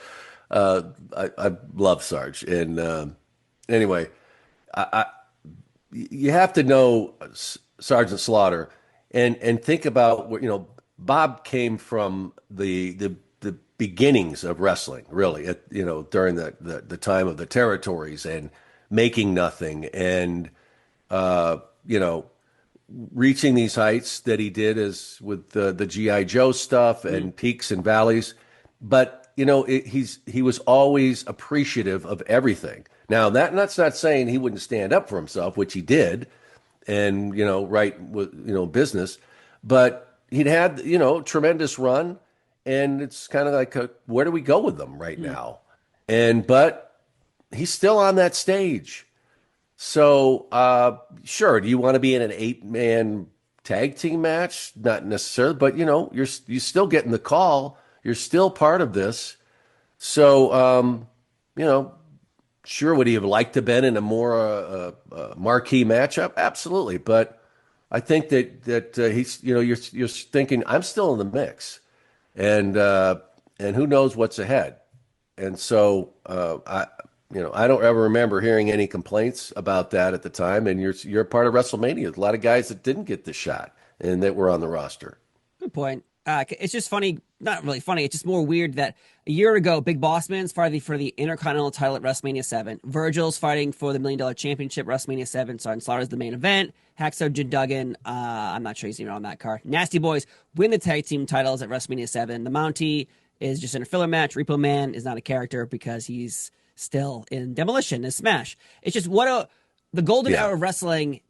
I love Sarge, and anyway, you have to know Sergeant Slaughter. And think about what, Bob came from the beginnings of wrestling, really, during the time of the territories and making nothing and, reaching these heights that he did with the G.I. Joe stuff and peaks and valleys. But, he was always appreciative of everything. Now, that's not saying he wouldn't stand up for himself, which he did. And, business, but he'd had, tremendous run, and it's kind of like, where do we go with them right now? But he's still on that stage. So, sure. Do you want to be in an 8-man tag team match? Not necessarily, but you're still getting the call. You're still part of this. So, sure, would he have liked to have been in a more marquee matchup? Absolutely, but I think that he's you're thinking I'm still in the mix, and who knows what's ahead, and so I don't ever remember hearing any complaints about that at the time, and you're part of WrestleMania. There's a lot of guys that didn't get the shot and that were on the roster. Good point. It's just funny, not really funny. It's just more weird that a year ago, Big Boss Man's fighting for the Intercontinental title at WrestleMania 7. Virgil's fighting for the $1 Million Championship WrestleMania 7. Sergeant Slaughter's the main event. Hacksaw Jim Duggan, I'm not sure he's even on that card. Nasty Boys win the tag team titles at WrestleMania 7. The Mountie is just in a filler match. Repo Man is not a character because he's still in Demolition and Smash. It's just the golden era of wrestling.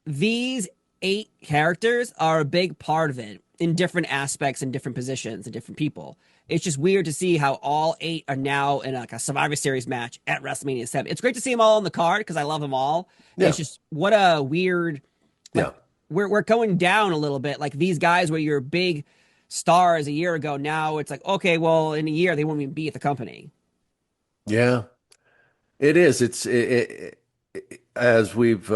These 8 characters are a big part of it in different aspects and different positions and different people. It's just weird to see how all 8 are now in a Survivor Series match at WrestleMania 7. It's great to see them all on the card because I love them all. Yeah. It's just what a weird. We're going down a little bit. Like these guys were your big stars a year ago. Now it's like, okay, well, in a year they won't even be at the company. Yeah, it is. It's as we've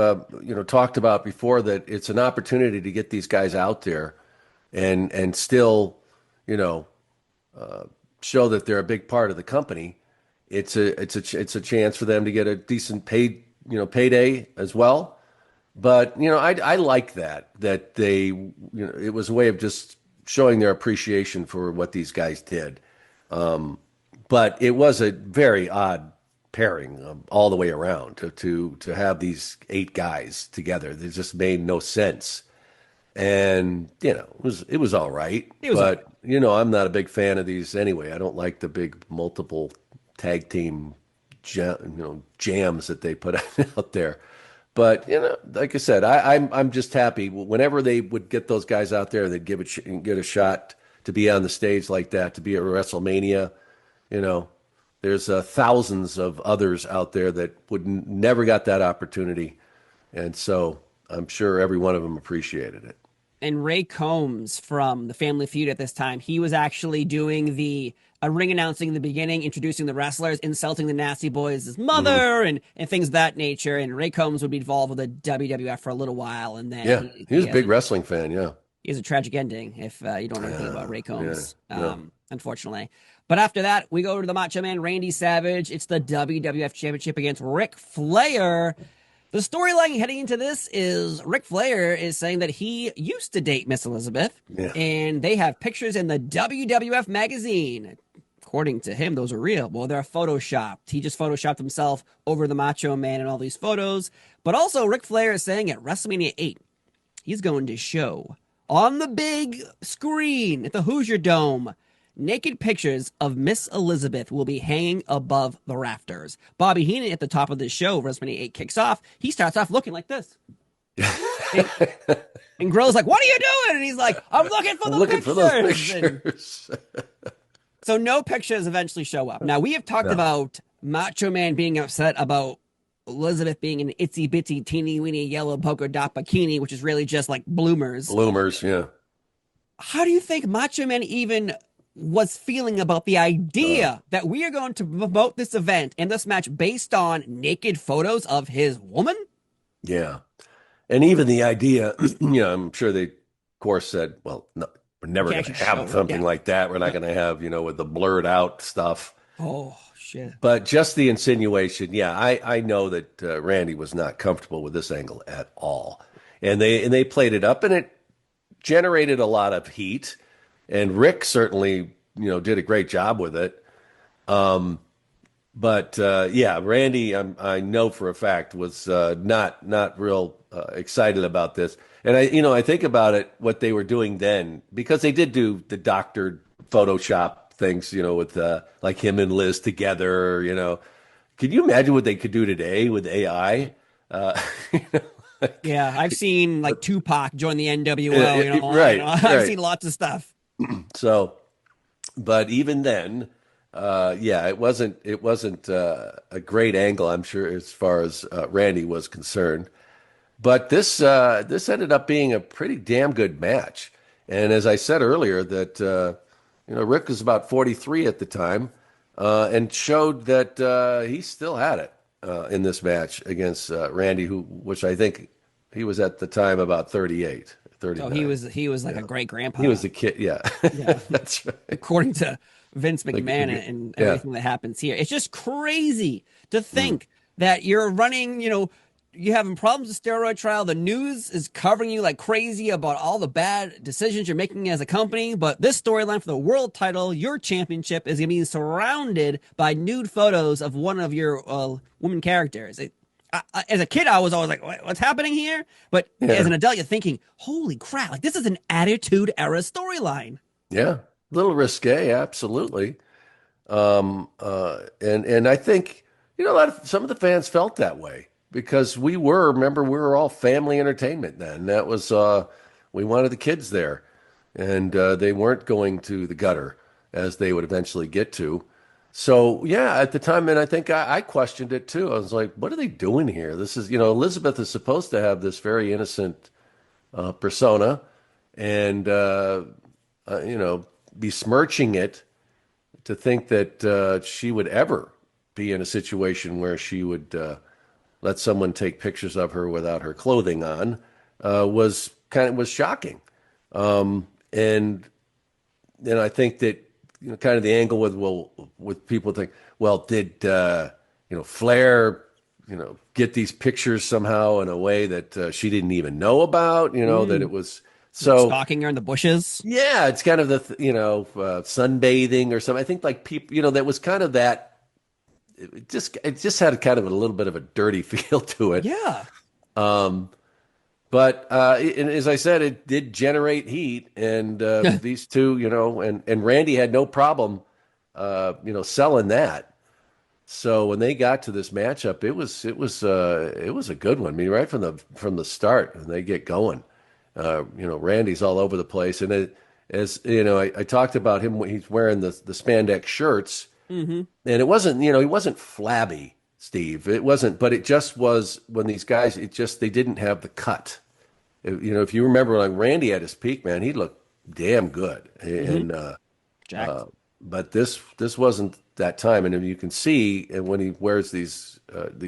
talked about before, that it's an opportunity to get these guys out there and still show that they're a big part of the company. It's a chance for them to get a decent payday as well. But I like that they it was a way of just showing their appreciation for what these guys did. But it was a very odd pairing all the way around to have these 8 guys together. It just made no sense. And it was all right. But I'm not a big fan of these anyway. I don't like the big multiple tag team jams that they put out there. But like I said, I'm just happy whenever they would get those guys out there, they'd get a shot to be on the stage like that, to be at WrestleMania. There's thousands of others out there that would never got that opportunity. And so I'm sure every one of them appreciated it. And Ray Combs from the Family Feud at this time, he was actually doing a ring announcing in the beginning, introducing the wrestlers, insulting the Nasty Boys' mother, and things of that nature. And Ray Combs would be involved with the WWF for a little while. And then he was a big wrestling fan, He has a tragic ending if you don't know anything about Ray Combs, unfortunately. But after that, we go to the Macho Man, Randy Savage. It's the WWF Championship against Ric Flair. The storyline heading into this is Ric Flair is saying that he used to date Miss Elizabeth, and they have pictures in the WWF magazine. According to him, those are real. Well, they're photoshopped. He just photoshopped himself over the Macho Man in all these photos. But also, Ric Flair is saying at WrestleMania VIII, he's going to show on the big screen at the Hoosier Dome, naked pictures of Miss Elizabeth will be hanging above the rafters. Bobby Heenan at the top of the show, WrestleMania VIII kicks off. He starts off looking like this. and Grill's like, "What are you doing?" And he's like, "I'm looking for the pictures." For those pictures. So no pictures eventually show up. Now, we have talked about Macho Man being upset about Elizabeth being an itsy bitsy teeny weeny yellow polka dot bikini, which is really just like bloomers. Yeah. How do you think Macho Man even was feeling about the idea that we are going to promote this event and this match based on naked photos of his woman? Yeah. And even the idea, I'm sure they, of course, said, well, no, we're never going to have something like that. We're not going to have, with the blurred out stuff. Oh, shit. But just the insinuation, I know that Randy was not comfortable with this angle at all. And they played it up, and it generated a lot of heat. And Rick certainly, did a great job with it. But Randy, I know for a fact, was not real excited about this. And I think about it, what they were doing then, because they did do the doctored Photoshop things, with like him and Liz together. Could you imagine what they could do today with AI? Yeah, I've seen like Tupac join the NWO. Right. I've seen lots of stuff. So, but even then, it wasn't a great angle, I'm sure, as far as Randy was concerned. But this ended up being a pretty damn good match. And as I said earlier, that Rick was about 43 at the time, and showed that he still had it in this match against Randy, which I think he was at the time about 38. 39. Oh, he was like a great grandpa. He was a kid, yeah. That's right. According to Vince McMahon and everything that happens here. It's just crazy to think that you're running, you're having problems with steroid trial. The news is covering you like crazy about all the bad decisions you're making as a company. But this storyline for the world title, your championship, is going to be surrounded by nude photos of one of your women characters. As a kid, I was always like, what's happening here? But as an adult, you're thinking, holy crap, like this is an Attitude Era storyline. Yeah, a little risque, absolutely. And I think, some of the fans felt that way because we were all family entertainment then. That was, we wanted the kids there, and they weren't going to the gutter as they would eventually get to. So, at the time, and I think I questioned it too. I was like, what are they doing here? This is, Elizabeth is supposed to have this very innocent persona and, besmirching it to think that she would ever be in a situation where she would let someone take pictures of her without her clothing on was shocking. And then I think that, kind of the angle with people think, well, did Flair, get these pictures somehow in a way that she didn't even know about, that it was so stalking her in the bushes. Yeah, it's kind of the sunbathing or something. I think like people, that was kind of that. It just had kind of a little bit of a dirty feel to it. Yeah. But and as I said, it did generate heat, and these two, and Randy had no problem, selling that. So when they got to this matchup, it was a good one. I mean, right from the start, when they get going, Randy's all over the place, and I talked about him when he's wearing the spandex shirts. And it wasn't, he wasn't flabby, Steve. It wasn't, but it just was when these guys, they didn't have the cut. If you remember, like Randy at his peak, man, he looked damn good. And but this wasn't that time. And you can see, and when he wears these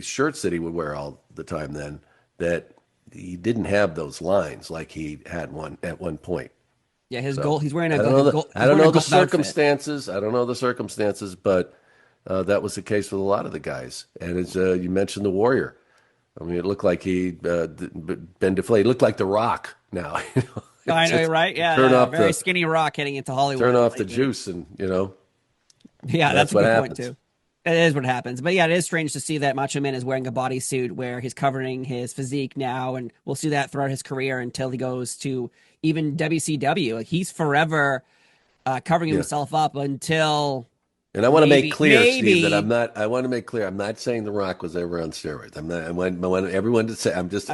shirts that he would wear all the time, then that he didn't have those lines like he had at one point. Yeah, his goal. He's wearing a. I don't know the circumstances. I don't know the circumstances, but that was the case with a lot of the guys. And as you mentioned, the Warrior. I mean, it looked like he'd been deflated. It looked like The Rock now. I know, right? Yeah, turn off very skinny Rock heading into Hollywood. Turn off the juice, and Yeah, that's a good point too. It is what happens. But yeah, it is strange to see that Macho Man is wearing a bodysuit where he's covering his physique now, and we'll see that throughout his career until he goes to even WCW. Like, he's forever covering himself up until. And I want to make clear, Steve, that I'm not. I want to make clear, I'm not saying The Rock was ever on steroids. I'm not. I want everyone to say. I'm just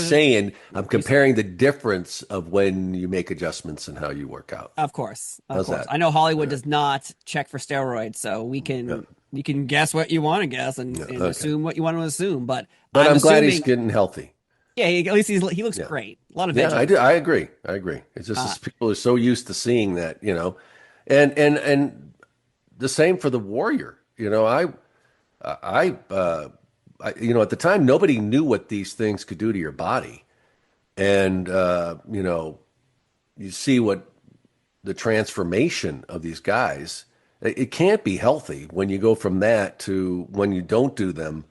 saying. I'm comparing the difference of when you make adjustments and how you work out. Of course, How's that? I know Hollywood does not check for steroids, so we can. You can guess what you want to guess and assume what you want to assume. But I'm glad he's getting healthy. Yeah, at least he looks great. A lot of veggies. I do. I agree. It's just people are so used to seeing that, and the same for the Warrior. At the time, nobody knew what these things could do to your body. And, you see what the transformation of these guys, it can't be healthy when you go from that to when you don't do them,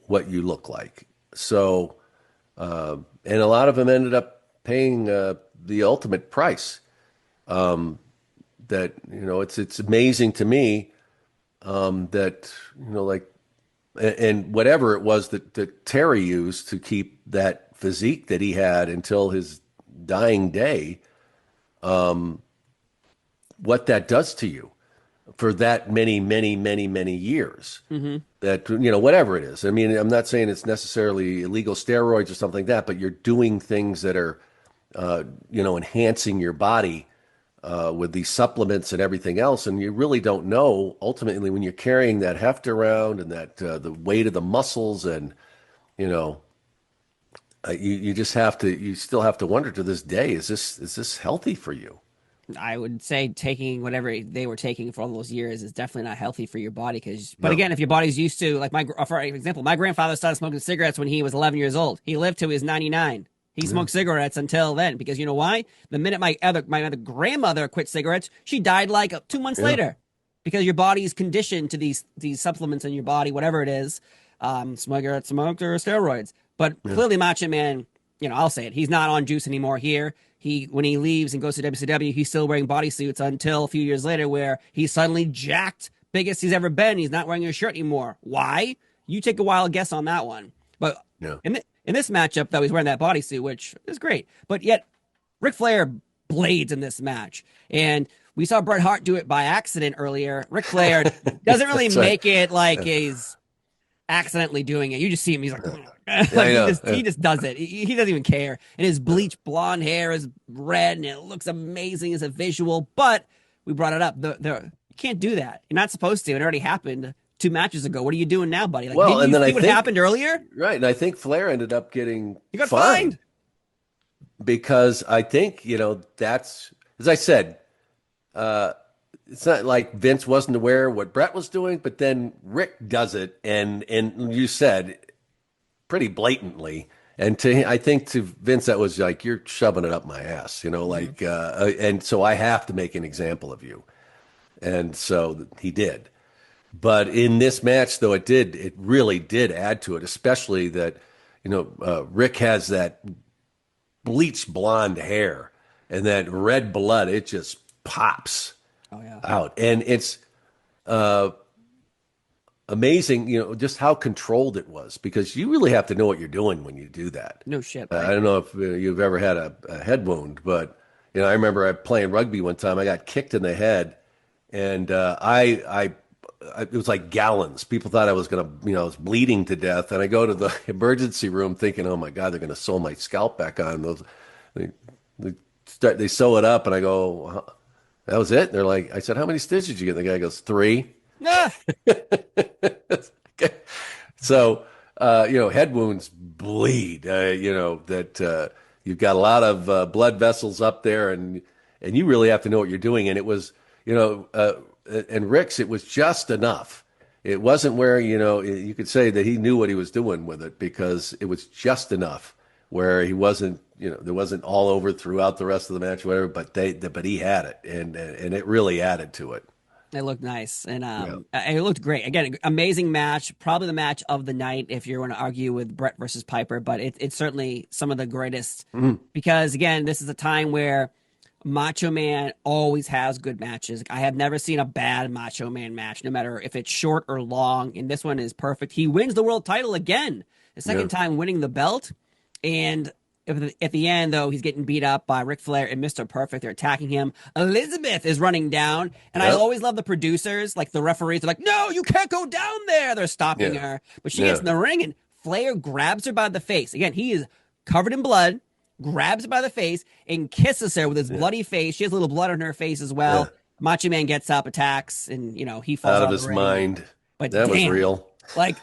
what you look like. So, and a lot of them ended up paying the ultimate price. That it's amazing to me that and whatever it was that Terry used to keep that physique that he had until his dying day, what that does to you for that many years. That whatever it is. I mean, I'm not saying it's necessarily illegal steroids or something like that, but you're doing things that are enhancing your body. With these supplements and everything else, and you really don't know ultimately when you're carrying that heft around and that the weight of the muscles, and you still have to wonder to this day, is this healthy for you? I would say taking whatever they were taking for all those years is definitely not healthy for your body. Again, if your body's used to, like for example, my grandfather started smoking cigarettes when he was 11 years old. He lived till he was 99. He smoked cigarettes until then, because you know why? The minute my other grandmother quit cigarettes, she died like 2 months later, because your body's conditioned to these supplements in your body, whatever it is, cigarette smoked or steroids. But clearly, Macho Man, I'll say it, he's not on juice anymore here. When he leaves and goes to WCW, he's still wearing bodysuits until a few years later, where he's suddenly jacked, biggest he's ever been. He's not wearing a shirt anymore. Why? You take a wild guess on that one. But in this matchup, though, he's wearing that bodysuit, which is great. But yet, Ric Flair blades in this match. And we saw Bret Hart do it by accident earlier. Ric Flair doesn't really make it like he's accidentally doing it. You just see him. He's like, he just does it. He doesn't even care. And his bleached blonde hair is red, and it looks amazing as a visual. But we brought it up. You can't do that. You're not supposed to. It already happened 2 matches ago. What are you doing now, buddy? Like, well, and then I think what happened earlier, right? And I think Flair ended up getting fined because I think that's, as I said, it's not like Vince wasn't aware of what Bret was doing, but then Rick does it, and you said pretty blatantly. And I think to Vince that was like, you're shoving it up my ass, and so I have to make an example of you, and so he did. But in this match, though, it really did add to it, especially that, Rick has that bleached blonde hair and that red blood. It just pops out. And it's amazing, just how controlled it was, because you really have to know what you're doing when you do that. No shit. Right? I don't know if you've ever had a head wound, but, I remember playing rugby one time. I got kicked in the head, and it was like gallons. People thought I was going to, I was bleeding to death. And I go to the emergency room thinking, oh my God, they're going to sew my scalp back on. They sew it up, and I go, that was it? And they're like, I said, how many stitches did you get? The guy goes, 3. Ah, Okay. So, head wounds bleed. That you've got a lot of blood vessels up there, and you really have to know what you're doing. And it was, and Rick's, it was just enough. It wasn't where, you could say that he knew what he was doing with it, because it was just enough where he wasn't, there wasn't all over throughout the rest of the match, whatever. But he had it, and it really added to it. it looked nice, and it looked great. Again, amazing match, probably the match of the night if you want to argue with Bret versus Piper, but it's certainly some of the greatest, because again, this is a time where Macho Man always has good matches. I have never seen a bad Macho Man match, no matter if it's short or long, and this one is perfect. He wins the world title again, the second time winning the belt, and at the end, though, he's getting beat up by Ric Flair and Mr. Perfect. They're attacking him. Elizabeth is running down. And I always love the producers, like the referees. They're like, no, you can't go down there. They're stopping her. But she gets in the ring, and Flair grabs her by the face. Again, he is covered in blood, grabs her by the face, and kisses her with his bloody face. She has a little blood on her face as well. Macho Man gets up, attacks, and, he falls out of the his ring. mind. But that was real. Like,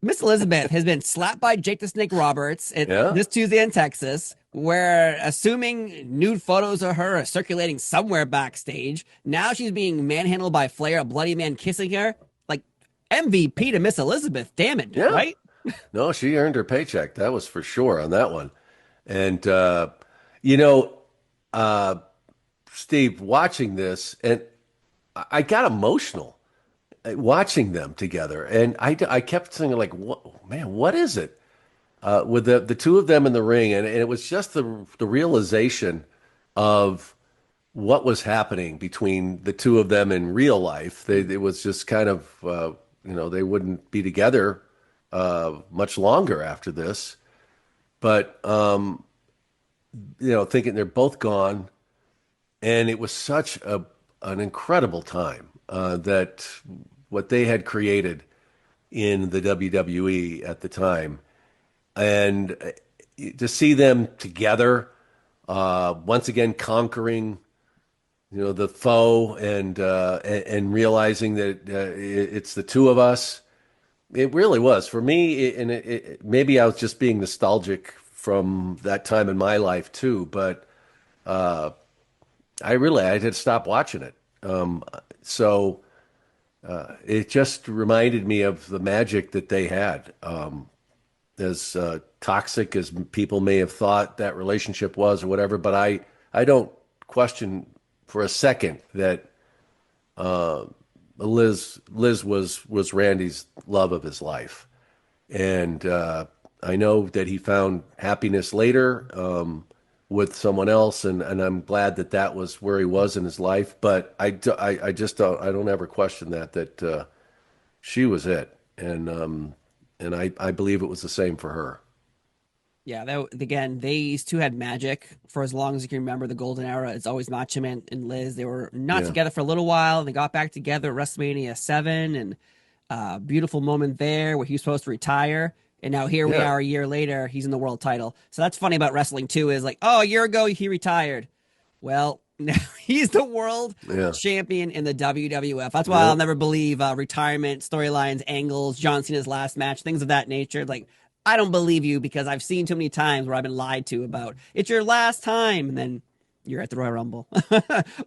Miss Elizabeth has been slapped by Jake the Snake Roberts this Tuesday in Texas, where assuming nude photos of her are circulating somewhere backstage. Now she's being manhandled by Flair, a bloody man kissing her. Like, MVP to Miss Elizabeth. Damn it, right? No, she earned her paycheck. That was for sure on that one. And, Steve, watching this, and I got emotional watching them together, and I kept thinking, like, what is it with the two of them in the ring? And it was just the realization of what was happening between the two of them in real life. It was just kind of they wouldn't be together much longer after this, but thinking they're both gone, and it was such an incredible time that what they had created in the WWE at the time, and to see them together, once again conquering, the foe, and realizing that it's the two of us. It really was for me, and maybe I was just being nostalgic from that time in my life too, but I had to stop watching it. So it just reminded me of the magic that they had. As toxic as people may have thought that relationship was or whatever, but I don't question for a second that Liz was Randy's love of his life. And I know that he found happiness later with someone else, and I'm glad that was where he was in his life. But I don't ever question that she was it, and I believe it was the same for her. Yeah, again, these two had magic for as long as you can remember. The Golden Era, it's always Macho Man and Liz. They were not together for a little while. They got back together at WrestleMania VII, and beautiful moment there where he was supposed to retire. And now here we are a year later, he's in the world title. So that's funny about wrestling too, is like, a year ago he retired. Well, now he's the world champion in the WWF. That's why I'll never believe retirement storylines, angles, John Cena's last match, things of that nature. Like, I don't believe you, because I've seen too many times where I've been lied to about it's your last time, and then you're at the Royal Rumble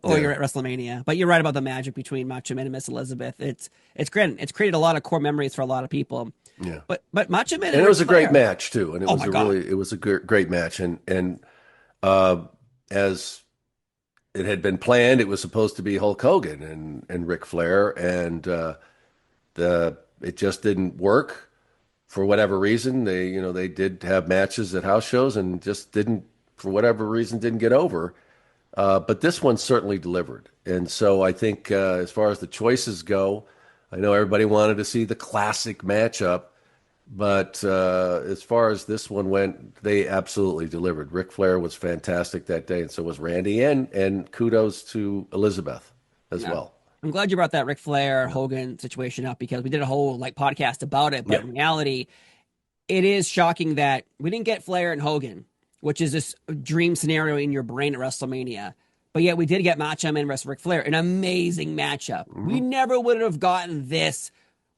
or you're at WrestleMania. But you're right about the magic between Macho Man and Miss Elizabeth. It's great. It's created a lot of core memories for a lot of people. Yeah, but Macho Man, and it was a great match too, and it was a great match, and as it had been planned, it was supposed to be Hulk Hogan and Ric Flair, and it just didn't work for whatever reason. They did have matches at house shows and just didn't, for whatever reason, didn't get over. But this one certainly delivered, and so I think as far as the choices go, I know everybody wanted to see the classic matchup, but as far as this one went, they absolutely delivered. Ric Flair was fantastic that day, and so was Randy, and kudos to Elizabeth as well. I'm glad you brought that Ric Flair Hogan situation up, because we did a whole podcast about it. But in reality, it is shocking that we didn't get Flair and Hogan, which is this dream scenario in your brain at WrestleMania. But yet we did get Macho Man versus Ric Flair, an amazing matchup. We never would have gotten this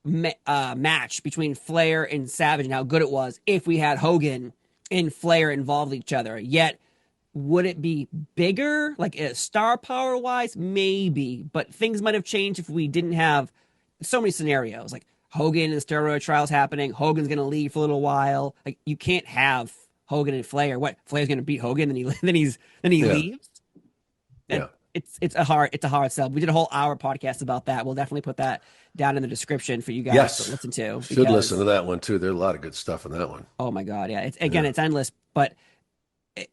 match between Flair and Savage and how good it was if we had Hogan and Flair involved each other. Yet, would it be bigger, like star power wise? Maybe, but things might have changed if we didn't have so many scenarios. Like Hogan and the steroid trials happening. Hogan's going to leave for a little while. Like you can't have Hogan and Flair. What, Flair's going to beat Hogan, then he leaves. Yeah. It's a hard sell. We did a whole hour podcast about that. We'll definitely put that down in the description for you guys to listen to. Should listen to that one too. There's a lot of good stuff in that one. Oh my God. Yeah. It's endless. But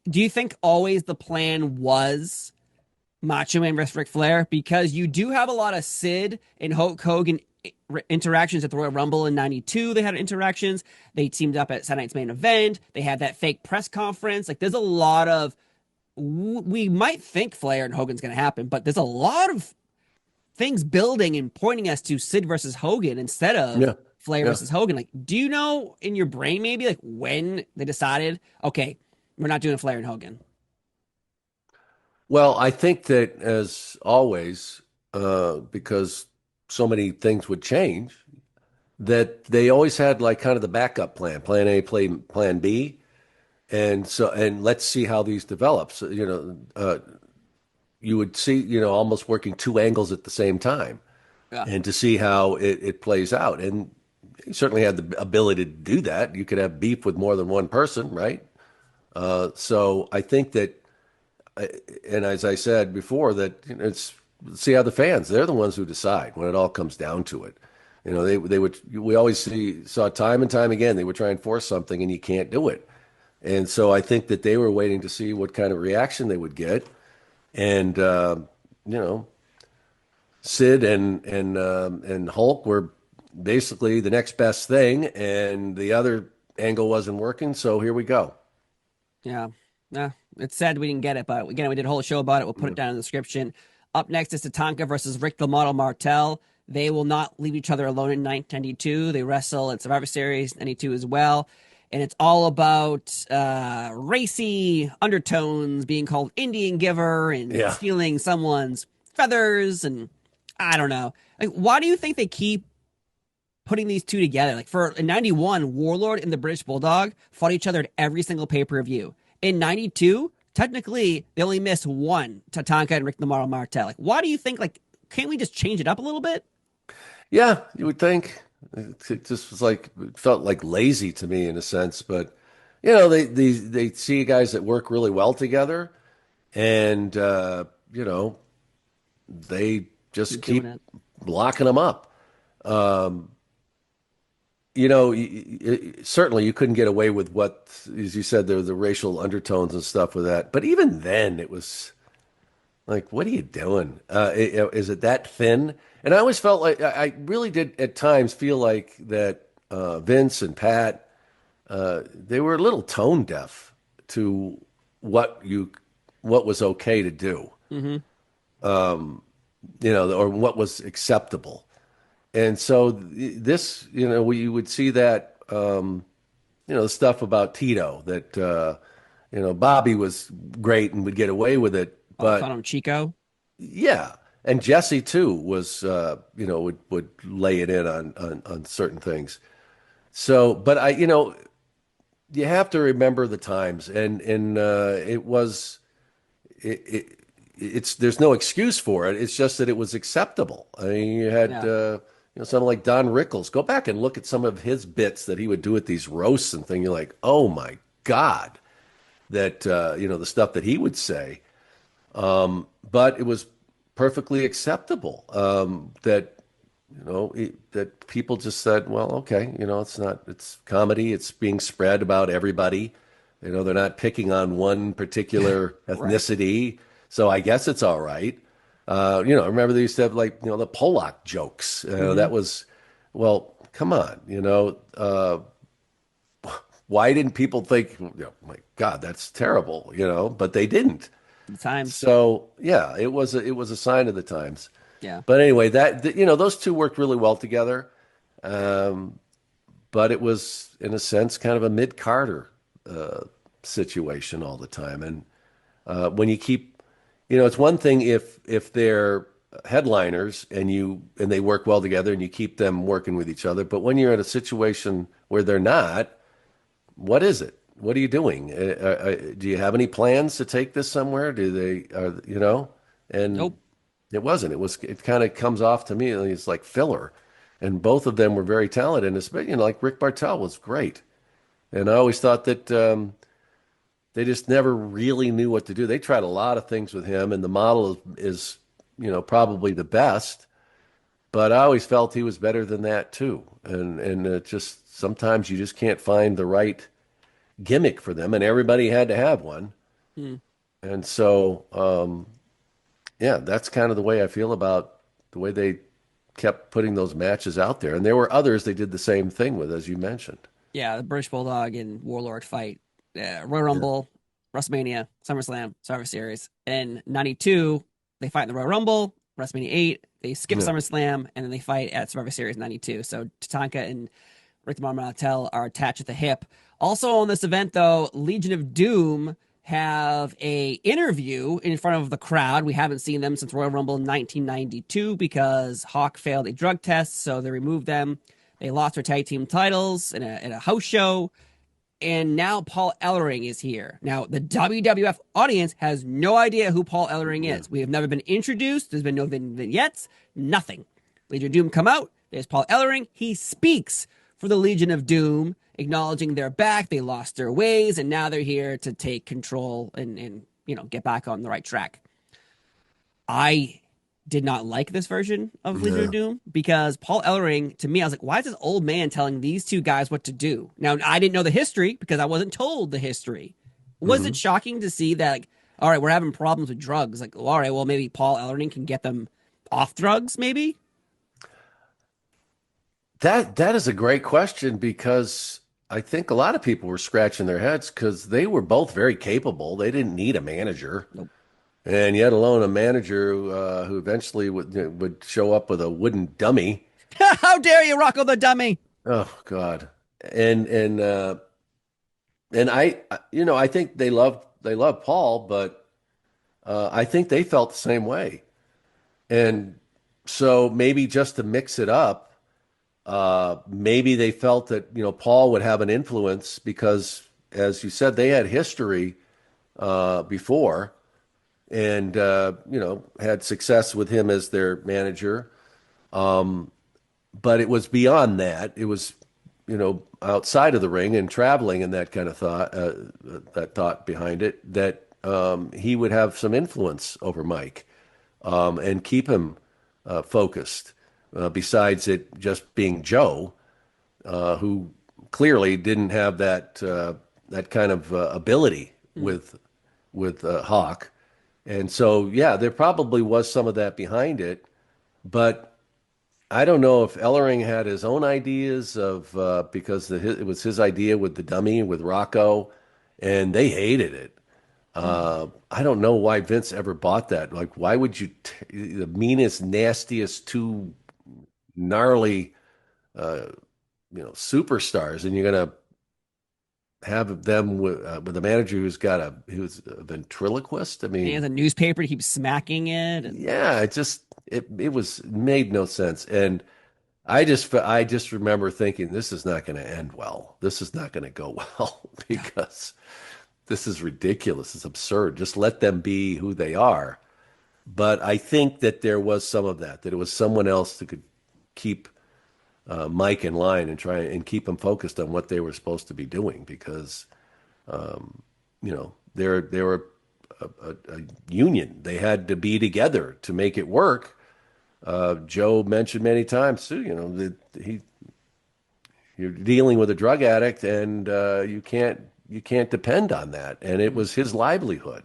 do you think always the plan was Macho Man versus Ric Flair? Because you do have a lot of Sid and Hulk Hogan interactions at the Royal Rumble in '92. They had interactions. They teamed up at Saturday Night's Main Event. They had that fake press conference. Like there's a lot of, we might think Flair and Hogan's going to happen, but there's a lot of things building and pointing us to Sid versus Hogan instead of Flair versus Hogan. Like, do you know in your brain maybe like when they decided, okay, we're not doing Flair and Hogan? Well, I think that as always, because so many things would change, that they always had like kind of the backup plan A, plan B. And let's see how these develops. You would see, almost working two angles at the same time, and to see how it plays out. And you certainly had the ability to do that. You could have beef with more than one person, right? So I think that, and as I said before, that it's see how the fans, they're the ones who decide when it all comes down to it. We always saw time and time again, they would try and force something and you can't do it. And so I think that they were waiting to see what kind of reaction they would get. And, Sid and Hulk were basically the next best thing, and the other angle wasn't working. So here we go. Yeah. It's sad we didn't get it, but again, we did a whole show about it. We'll put it down in the description. Up next is Tatanka versus Rick the Model Martel. They will not leave each other alone in 1992. They wrestle at Survivor Series 92 as well. And it's all about racy undertones, being called Indian Giver and stealing someone's feathers. And I don't know. Like, why do you think they keep putting these two together? Like in 91, Warlord and the British Bulldog fought each other at every single pay-per-view. In 92, technically, they only missed one, Tatanka and Rick the Model Martel. Like, why do you think, like, can't we just change it up a little bit? Yeah, you would think. It just was like, it felt like lazy to me in a sense, but they see guys that work really well together, and they just keep locking them up. Certainly you couldn't get away with what, as you said, there were the racial undertones and stuff with that. But even then, it was like, what are you doing? Is it that thin? And I always felt like I really did at times feel like that Vince and Pat, they were a little tone deaf to what was okay to do, or what was acceptable. And so this, we would see that, the stuff about Tito that, Bobby was great and would get away with it, but call him Chico. Yeah. And Jesse too was, would lay it in on certain things. So, but you have to remember the times, and there's no excuse for it. It's just that it was acceptable. I mean, you had, someone like Don Rickles. Go back and look at some of his bits that he would do at these roasts and things. You're like, oh my God, that, the stuff that he would say. But it was perfectly acceptable, that people just said, well, okay, it's comedy, it's being spread about everybody, they're not picking on one particular ethnicity, right. So I guess it's all right. I remember they used to have the Polak jokes, that was, well, come on, why didn't people think, my God, that's terrible, but they didn't. The times. So yeah, it was a sign of the times. Yeah. But anyway, those two worked really well together. But it was in a sense kind of a mid-Carter situation all the time. And when you keep, it's one thing if they're headliners and they work well together and you keep them working with each other, but when you're in a situation where they're not, what is it? What are you doing? Do you have any plans to take this somewhere? And Nope. it wasn't. It kind of comes off to me, it's like filler. And both of them were very talented. And especially, like Rick Bartel was great. And I always thought that they just never really knew what to do. They tried a lot of things with him, and the model is probably the best. But I always felt he was better than that too. And it just sometimes you just can't find the right gimmick for them, and everybody had to have one. And so, yeah, that's kind of the way I feel about the way they kept putting those matches out there. And there were others they did the same thing with, as you mentioned. Yeah, the British Bulldog and Warlord fight, Royal Rumble, WrestleMania, SummerSlam, Survivor Series. In '92, they fight in the Royal Rumble. WrestleMania 8, they skip SummerSlam, and then they fight at Survivor Series '92. So Tatanka and Rick Martel are attached at the hip. Also on this event, though, Legion of Doom have a interview in front of the crowd. We haven't seen them since Royal Rumble in 1992 because Hawk failed a drug test, so they removed them. They lost their tag team titles in a house show, and now Paul Ellering is here. Now, the WWF audience has no idea who Paul Ellering is. We have never been introduced. There's been no vignettes, nothing. Legion of Doom come out. There's Paul Ellering. He speaks for the Legion of Doom, acknowledging they're back, they lost their ways, and now they're here to take control and get back on the right track. I did not like this version of Legion of Doom because Paul Ellering, to me, I was like, why is this old man telling these two guys what to do? Now, I didn't know the history because I wasn't told the history. Was it shocking to see that, like, all right, we're having problems with drugs. Like, all right, well, maybe Paul Ellering can get them off drugs, maybe? That is a great question because I think a lot of people were scratching their heads because they were both very capable. They didn't need a manager. Nope. And yet alone a manager who eventually would show up with a wooden dummy. How dare you, Rocco the Dummy? Oh God. And I think they love Paul, but I think they felt the same way. And so maybe just to mix it up, maybe they felt that, Paul would have an influence because, as you said, they had history before and, had success with him as their manager. But it was beyond that. It was, outside of the ring and traveling and that kind of thought, that thought behind it, that he would have some influence over Mike and keep him focused. Besides it just being Joe, who clearly didn't have that kind of ability with Hawk, and so there probably was some of that behind it, but I don't know if Ellering had his own ideas of because it was his idea with the dummy with Rocco, and they hated it. I don't know why Vince ever bought that. Like, why would you the meanest, nastiest two gnarly superstars, and you're gonna have them with a manager who's a ventriloquist? I mean, he has a newspaper to keep smacking it. It made no sense, and I just remember thinking this is not going to end well. This is not going to go well because this is ridiculous. It's absurd. Just let them be who they are. But I think that there was some of that it was someone else that could keep Mike in line and try and keep him focused on what they were supposed to be doing because, they were a union. They had to be together to make it work. Joe mentioned many times too, you're dealing with a drug addict and you can't depend on that. And it was his livelihood.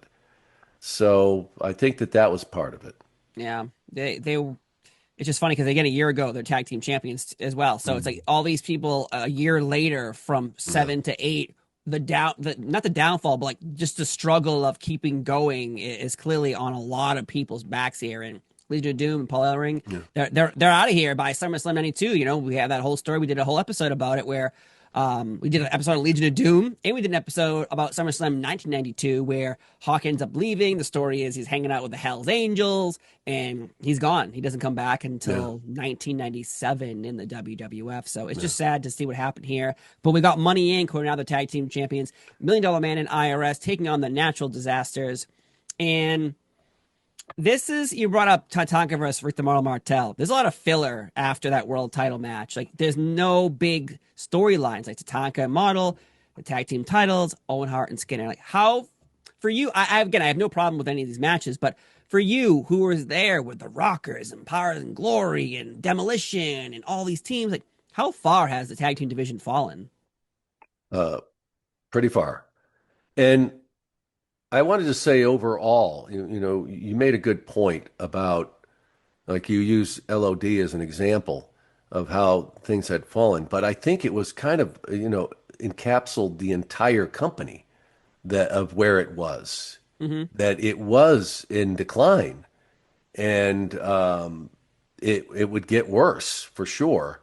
So I think that was part of it. Yeah, it's just funny because again, a year ago they're tag team champions as well. So it's like all these people a year later from 7 to 8, not the downfall, but like just the struggle of keeping going is clearly on a lot of people's backs here. And Legion of Doom and Paul Ellering, they're out of here by SummerSlam '92. We have that whole story. We did a whole episode about it where We did an episode on Legion of Doom, and we did an episode about SummerSlam 1992 where Hawk ends up leaving. The story is he's hanging out with the Hells Angels, and he's gone. He doesn't come back until 1997 in the WWF. So it's just sad to see what happened here. But we got Money Inc., who are now the tag team champions, $1 Million Man and IRS taking on the Natural Disasters. And this is, you brought up Tatanka versus Rick the Model Martel. There's a lot of filler after that world title match. Like, there's no big storylines like Tatanka and Model, the tag team titles, Owen Hart and Skinner. Like, how, for you, I have no problem with any of these matches, but for you, who was there with the Rockers and Powers and Glory and Demolition and all these teams, like, how far has the tag team division fallen? Pretty far. And I wanted to say overall, you made a good point about, like, you use LOD as an example of how things had fallen, but I think it was kind of, encapsulated the entire company of where it was, that it was in decline, and it would get worse for sure.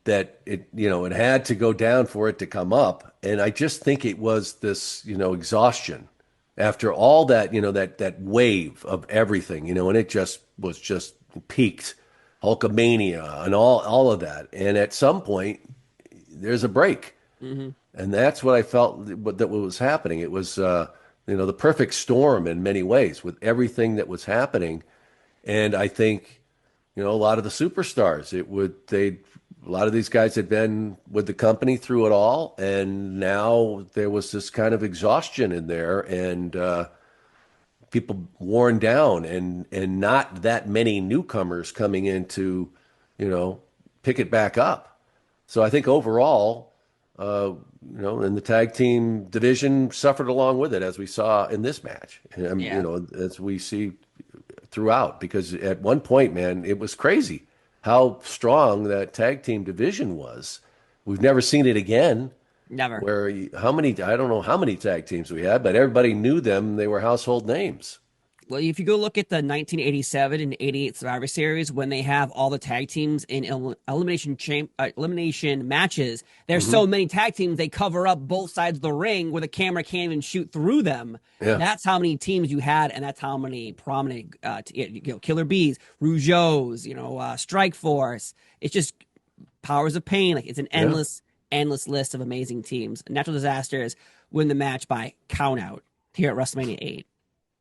That it had to go down for it to come up. And I just think it was this, exhaustion after all that, that wave of everything, and it just peaked, Hulkamania and all of that. And at some point there's a break. And that's what I felt that was happening. It was, the perfect storm in many ways with everything that was happening. And I think, a lot of the superstars, a lot of these guys had been with the company through it all, and now there was this kind of exhaustion in there, and people worn down, and not that many newcomers coming in to, pick it back up. So I think overall, and the tag team division suffered along with it, as we saw in this match, as we see throughout, because at one point, man, it was crazy how strong that tag team division was. We've never seen it again. Never. I don't know how many tag teams we had, but everybody knew them. They were household names. Well, if you go look at the 1987 and 88 Survivor Series, when they have all the tag teams in elimination matches, there's so many tag teams, they cover up both sides of the ring where the camera can't even shoot through them. Yeah. That's how many teams you had, and that's how many prominent, Killer Bees, Rougeaus, Strike Force. It's just Powers of Pain. Like, it's an endless list of amazing teams. Natural Disasters win the match by countout here at WrestleMania VIII.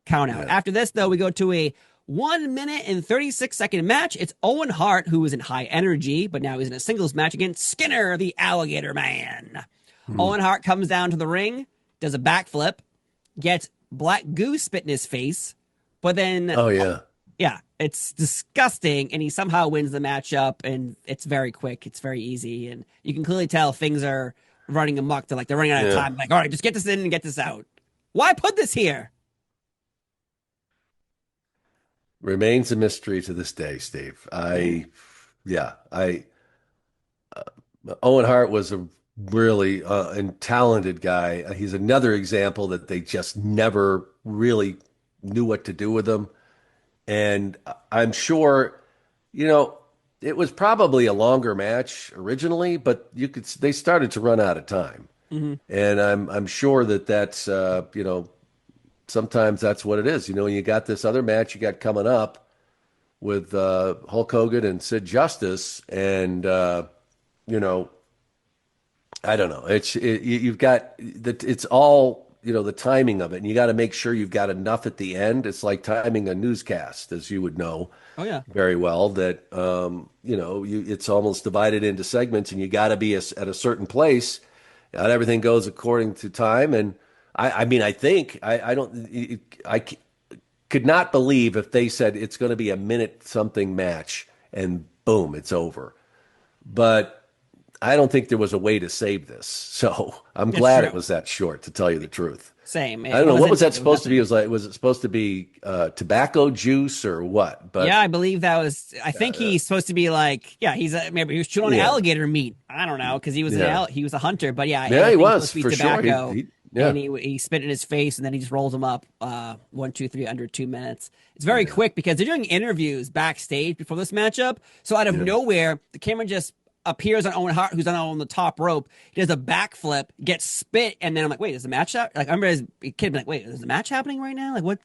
Count out. After this, though, we go to a 1 minute and 36-second match. It's Owen Hart, who is in high energy, but now he's in a singles match against Skinner, the Alligator Man. Owen Hart comes down to the ring, does a backflip, gets black goo spit in his face, but then... Oh, yeah. Yeah, it's disgusting, and he somehow wins the matchup, and it's very quick. It's very easy, and you can clearly tell things are running amok. They're running out of time. Like, all right, just get this in and get this out. Why put this here? Remains a mystery to this day, Steve. Owen Hart was a really and talented guy. He's another example that they just never really knew what to do with him. And I'm sure, it was probably a longer match originally, but they started to run out of time. And I'm sure that's sometimes that's what it is. You got this other match you got coming up with Hulk Hogan and Sid Justice, and I don't know. You've got it's all the timing of it, and you got to make sure you've got enough at the end. It's like timing a newscast, as you would know. Oh yeah, very well. That it's almost divided into segments, and you got to be at a certain place. Not everything goes according to time, and I could not believe if they said it's going to be a minute something match and boom, it's over. But I don't think there was a way to save this. So I'm glad it was that short, to tell you the truth. Same. I don't know. What was that supposed to be? Was it supposed to be tobacco juice or what? But yeah, I believe that was, I think he's supposed to be like, maybe he was chewing on alligator meat. I don't know. Cause he was a hunter, but he was for tobacco. Sure. And he spit in his face, and then he just rolls him up 1, 2, 3 under 2 minutes. It's very quick because they're doing interviews backstage before this matchup. So out of nowhere, the camera just appears on Owen Hart, who's on the top rope. He does a backflip, gets spit, and then I'm like, wait, is the match up? Like I remember as a kid being like, wait, is the match happening right now? Like what?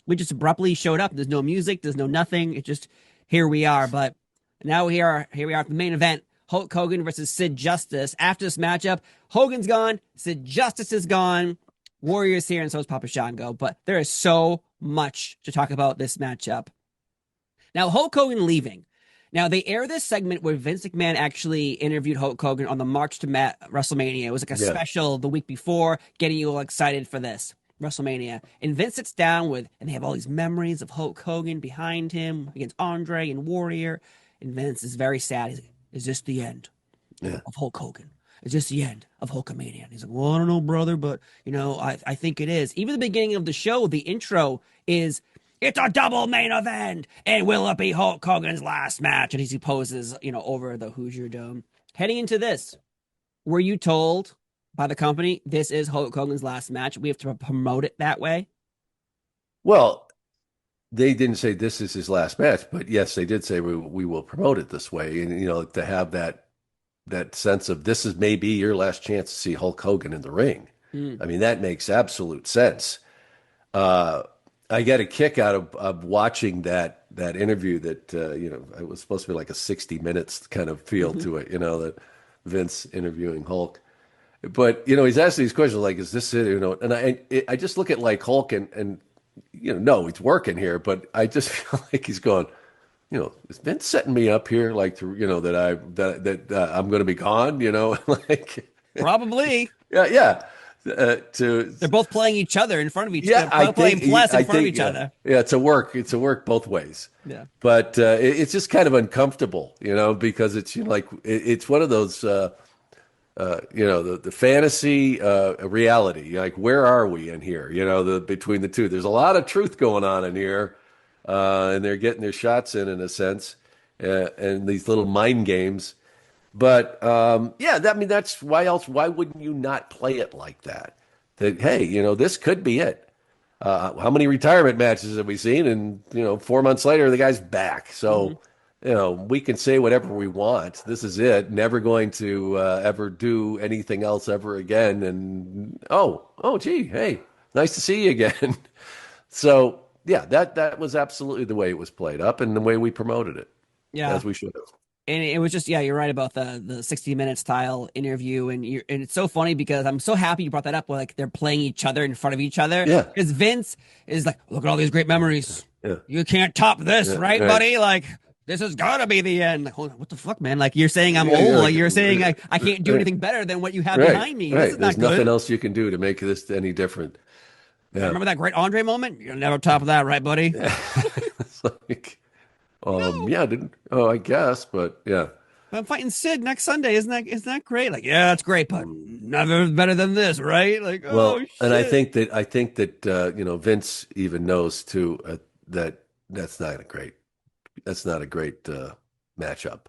We just abruptly showed up. There's no music. There's no nothing. It's just here we are. But now here we are at the main event. Hulk Hogan versus Sid Justice. After this matchup, Hogan's gone. Sid Justice is gone. Warrior's here, and so is Papa Shango. But there is so much to talk about this matchup. Now, Hulk Hogan leaving. Now, they air this segment where Vince McMahon actually interviewed Hulk Hogan on the March to WrestleMania. It was like a special the week before, getting you all excited for this WrestleMania. And Vince sits down and they have all these memories of Hulk Hogan behind him against Andre and Warrior. And Vince is very sad. He's like, is this the end of Hulk Hogan? Is this the end of Hulkamania? And he's like, well, I don't know, brother, but, I think it is. Even the beginning of the show, the intro is, it's a double main event, and will it be Hulk Hogan's last match? And he poses, over the Hoosier Dome. Heading into this, were you told by the company, this is Hulk Hogan's last match? We have to promote it that way? Well, they didn't say this is his last match, but yes, they did say we will promote it this way. And, to have that sense of this is maybe your last chance to see Hulk Hogan in the ring. I mean, that makes absolute sense. I get a kick out of watching that interview that, it was supposed to be like a 60 minutes kind of feel to it, that Vince interviewing Hulk. But, he's asking these questions like, is this it? And I just look at like Hulk and no, he's working here, but I just feel like he's going, is Vince setting me up here like to, that I'm going to be gone, like probably. Yeah. They're both playing each other in front of each other. They're playing plus in front of each other. Yeah, it's a work both ways. Yeah. But it's just kind of uncomfortable, because it's like it's one of those the fantasy reality. Like, where are we in here? Between the two. There's a lot of truth going on in here. And they're getting their shots in a sense, and these little mind games. But that's why else? Why wouldn't you not play it like that? That hey, this could be it. How many retirement matches have we seen? And 4 months later, the guy's back. So we can say whatever we want. This is it. Never going to ever do anything else ever again. And gee, hey, nice to see you again. So yeah, that was absolutely the way it was played up and the way we promoted it. Yeah, as we should have. And it was just, you're right about the 60-minute style interview. And it's so funny because I'm so happy you brought that up where, like, they're playing each other in front of each other. Yeah. Because Vince is like, look at all these great memories. Yeah. You can't top this, right, buddy? Like, this has got to be the end. Like, hold on, what the fuck, man? Like, you're saying I'm old. Like, you're saying I can't do anything better than what you have behind me. Right. This is There's not good. nothing else you can do to make this any different. Yeah. Remember that great Andre moment? You'll never top that, right, buddy? It's like, I guess, but yeah. I'm fighting Sid next Sunday. Isn't that great? Like, yeah, that's great, but never better than this, right? Like, shit. And I think that Vince even knows too that's not a great matchup.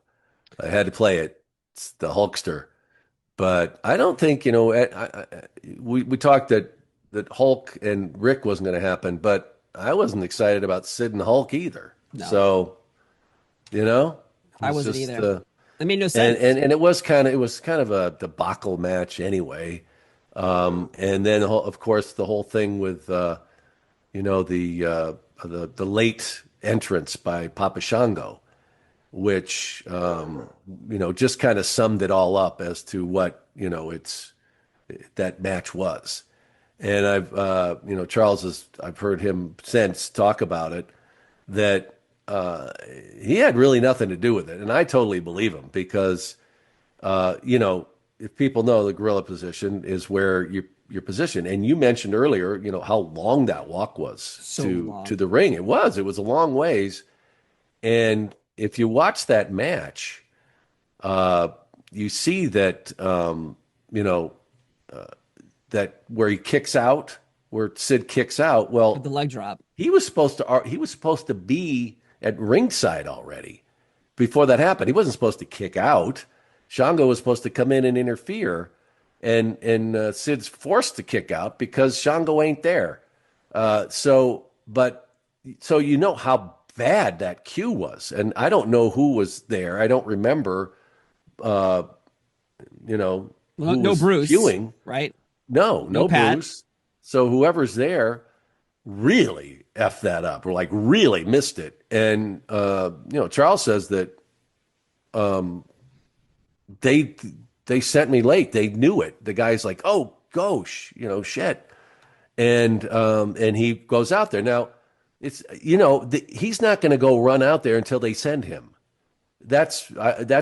I had to play it. It's the Hulkster, but I don't think we talked that Hulk and Rick wasn't going to happen, but I wasn't excited about Sid and Hulk either. No. So, I wasn't either. It made no sense. And it was kind of a debacle match anyway. And then of course the whole thing with the late entrance by Papa Shango, which just kind of summed it all up as to what that match was. And I've Charles I've heard him since talk about it that he had really nothing to do with it, and I totally believe him because if people know the gorilla position is where your position, and you mentioned earlier how long that walk was to the ring. It was a long ways, and if you watch that match, you see that that where he kicks out, where Sid kicks out. Well, with the leg drop, he was supposed to be at ringside already before that happened. He wasn't supposed to kick out. Shango was supposed to come in and interfere, and Sid's forced to kick out because Shango ain't there. So how bad that cue was, and I don't know who was there. I don't remember you know, Well, who no was Bruce, queuing. right? No Pat. Bruce. So whoever's there really effed that up, or like really missed it. And Charles says that they sent me late. They knew it. The guy's like, oh gosh, shit. And he goes out there. Now it's he's not going to go run out there until they send him. That's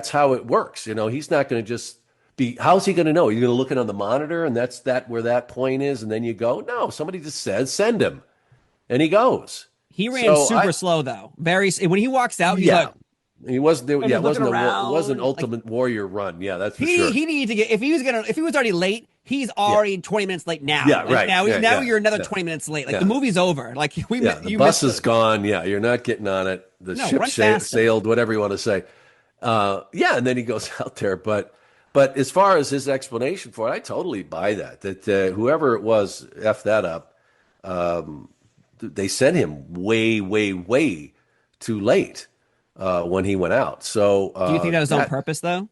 how it works. He's not going to just be. How's he going to know? You're going to look it on the monitor, and that's where that point is, and then you go. No, somebody just says send him, and he goes. He ran super slow though. When he walks out, he's like. He wasn't there. Yeah, it wasn't around, an Ultimate Warrior run. Yeah, that's for sure. He needed to get if he was already late. He's already 20 minutes late now. Yeah, right. Now you're another 20 minutes late. Like the movie's over. Like the bus is gone. Yeah, you're not getting on it. The ship sailed. Whatever you want to say. And then he goes out there. But as far as his explanation for it, I totally buy that. That whoever it was effed that up. They sent him way, way, way too late. When he went out. So do you think that was on purpose though?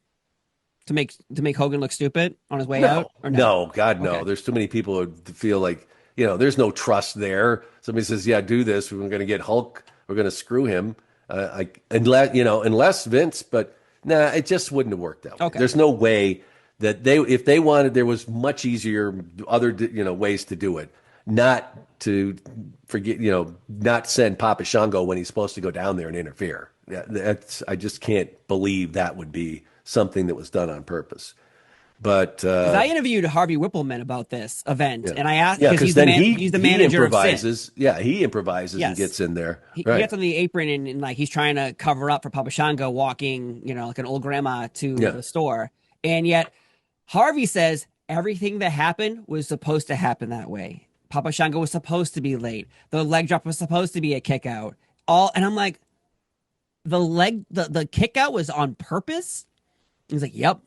To make Hogan look stupid on his way out? Or no? No, God, no. Okay. There's too many people who feel like, there's no trust there. Somebody says, yeah, do this. We're going to get Hulk. We're going to screw him. Unless Vince, but nah, it just wouldn't have worked out. Okay. There's no way that if they wanted, there was much easier other, ways to do it. Not to forget, not send Papa Shango when he's supposed to go down there and interfere. I just can't believe that would be something that was done on purpose. But I interviewed Harvey Whippleman about this event, and I asked because he's the manager of Sid. Yeah, he improvises and gets in there. He gets on the apron and like he's trying to cover up for Papa Shango walking, like an old grandma to the store, and yet Harvey says everything that happened was supposed to happen that way. Papa Shango was supposed to be late. The leg drop was supposed to be a kick out. And I'm like, the kick out was on purpose? He's like, yep.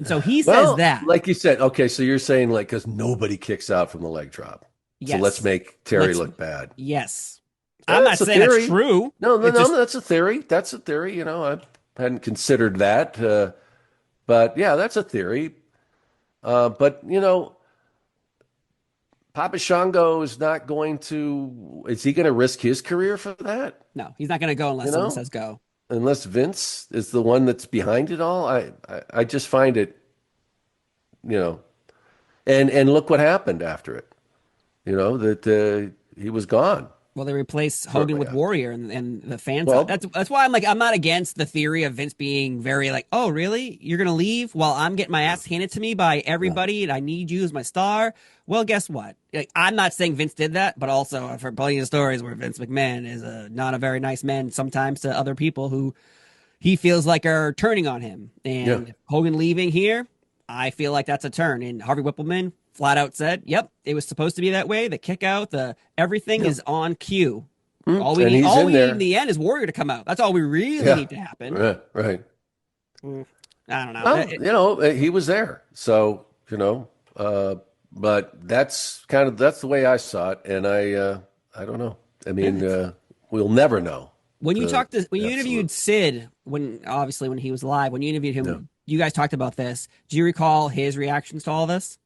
So he says that. Like you said, okay, so you're saying like, because nobody kicks out from the leg drop. Yes. So let's make Terry look bad. Yes. I'm not saying that's true. No, that's a theory. That's a theory. I hadn't considered that. But yeah, that's a theory. But, Papa Shango is not going to. Is he going to risk his career for that? No, he's not going to go unless someone says go. Unless Vince is the one that's behind it all. I just find it, and look what happened after it. That he was gone. Well, they replaced Hogan with Warrior, and the fans. That's why I'm not against the theory of Vince being very like, oh, really? You're gonna leave while I'm getting my ass handed to me by everybody, and I need you as my star. Well, guess what? Like, I'm not saying Vince did that, but also I've heard plenty of stories where Vince McMahon is not a very nice man sometimes to other people who he feels like are turning on him. And Hogan leaving here, I feel like that's a turn. And Harvey Whippleman flat out said, yep, it was supposed to be that way. The kick out, everything is on cue. All we need in the end is Warrior to come out. That's all we really need to happen. Right. I don't know. Well, he was there. So, but that's the way I saw it. And I don't know. I mean, we'll never know. When you interviewed Sid, when he was live, when you interviewed him, you guys talked about this. Do you recall his reactions to all this?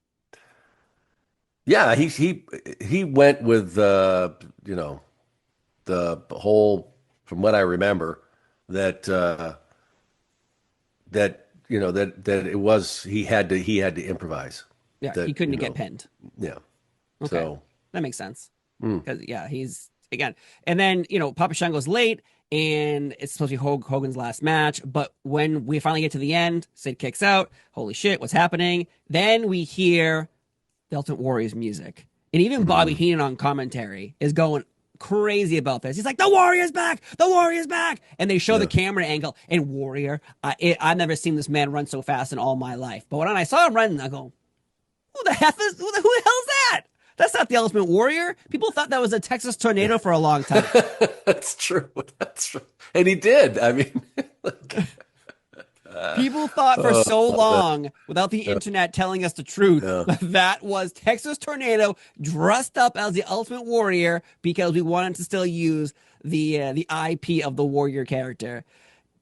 Yeah, he went with the whole, from what I remember, that it was he had to improvise. Yeah, he couldn't get pinned. Yeah. Okay. So that makes sense. Because he's again, and then Papa Shango's late, and it's supposed to be Hogan's last match. But when we finally get to the end, Sid kicks out. Holy shit, what's happening? Then we hear the Ultimate Warrior's music. And even Bobby Heenan on commentary is going crazy about this. He's like, the Warrior's back! The Warrior's back! And they show the camera angle, and Warrior, I've never seen this man run so fast in all my life. But when I saw him running, I go, who the hell is that? That's not the Ultimate Warrior. People thought that was a Texas tornado for a long time. That's true. And he did. I mean... People thought for so long, without the internet telling us the truth, that was Texas Tornado dressed up as the Ultimate Warrior because we wanted to still use the IP of the Warrior character.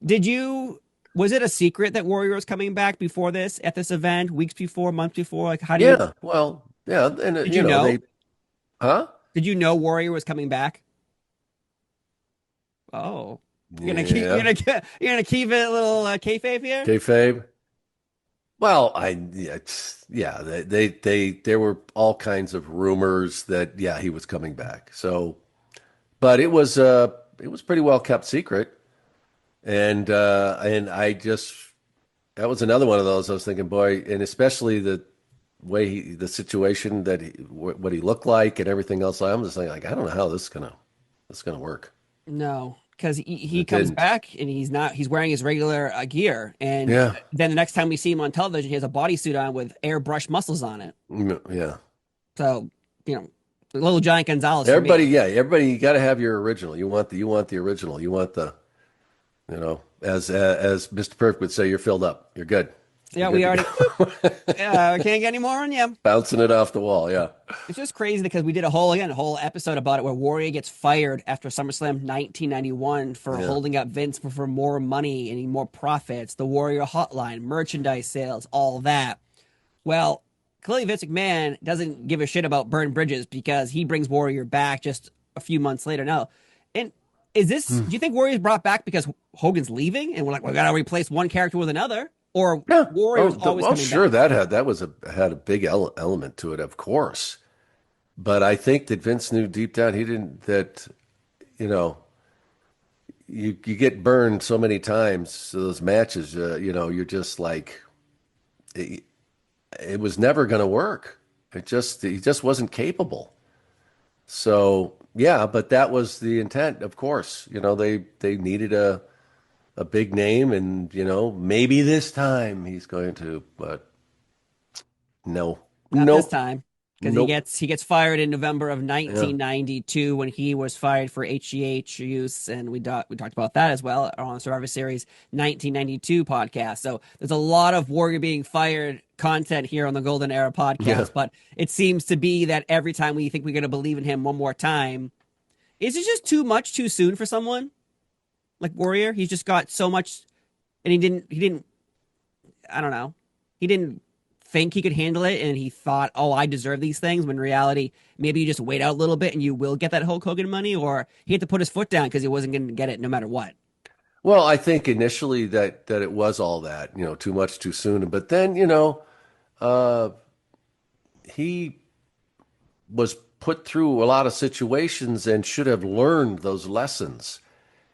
Did you Was it a secret that Warrior was coming back before this, at this event, weeks before, months before? Like, how do you, Yeah, well, yeah, and did you you know know? they, huh? Did you know Warrior was coming back? Oh, Yeah, you're gonna keep it a little kayfabe here? kayfabe. Well, yeah, yeah, there were all kinds of rumors that yeah he was coming back. So, but it was pretty well kept secret, and I just that was another one of those I was thinking, boy, and especially the way the situation that what he looked like and everything else. I'm just thinking, like, I don't know how this is gonna work. No, because he It comes didn't. back and he's wearing his regular gear, and Yeah, then the next time we see him on television, he has a bodysuit on with airbrush muscles on it. yeah. So, you know, little Giant Gonzalez for Everybody, me. yeah, everybody, you got to have your original. You want the original. You want the, you know, as Mr. Perfect would say, you're filled up. You're good. You're Yeah, good we to already go. can't get any more on you. Bouncing it off the wall. Yeah. It's just crazy because we did a whole episode about it where Warrior gets fired after SummerSlam 1991 for Yeah. holding up Vince for more money and more profits, the Warrior hotline, merchandise sales, all that. Well, clearly Vince McMahon doesn't give a shit about burned bridges because he brings Warrior back just a few months later. No. And do you think Warrior's brought back because Hogan's leaving and we're like, we got to replace one character with another? Or Yeah. Warrior's always Well, coming sure. back? That was had a big element to it, of course. But I think that Vince knew deep down he didn't that, you know, you get burned so many times, so those matches, you know, you're just like, it, it was never going to work. He just wasn't capable. So yeah, but that was the intent, of course. You know, they needed a big name, and you know, maybe this time he's going to, but no, Not this nope, time. Because nope. he gets fired in November of Yeah, 1992 when he was fired for HGH use, and we talked about that as well on the Survivor Series 1992 podcast. So there's a lot of Warrior being fired content here on the Golden Era yeah. podcast, but it seems to be that every time we think we're going to believe in him one more time, is it just too much too soon for someone like Warrior? He's just got so much, and he didn't I don't know. He didn't think he could handle it and he thought, oh, I deserve these things. When in reality, maybe you just wait out a little bit and you will get that Hulk Hogan money, or he had to put his foot down because he wasn't going to get it no matter what. Well, I think initially that it was all that, you know, too much too soon, but then you know, uh, he was put through a lot of situations and should have learned those lessons.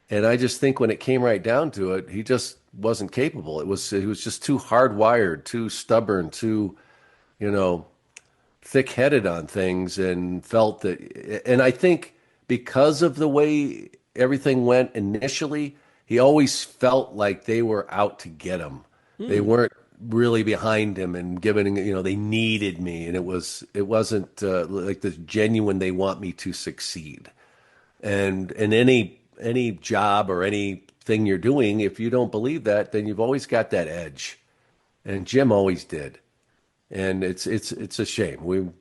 And I just think when it came right down to it, he just wasn't capable. He was just too hardwired, too stubborn, too, you know, thick-headed on things and felt that and I think because of the way everything went initially, he always felt like they were out to get him. They Hmm. weren't really behind him and giving, you know, they needed me and it wasn't like this genuine they want me to succeed. And in any job or anything you're doing, if you don't believe that, then you've always got that edge. And Jim always did. And it's a shame.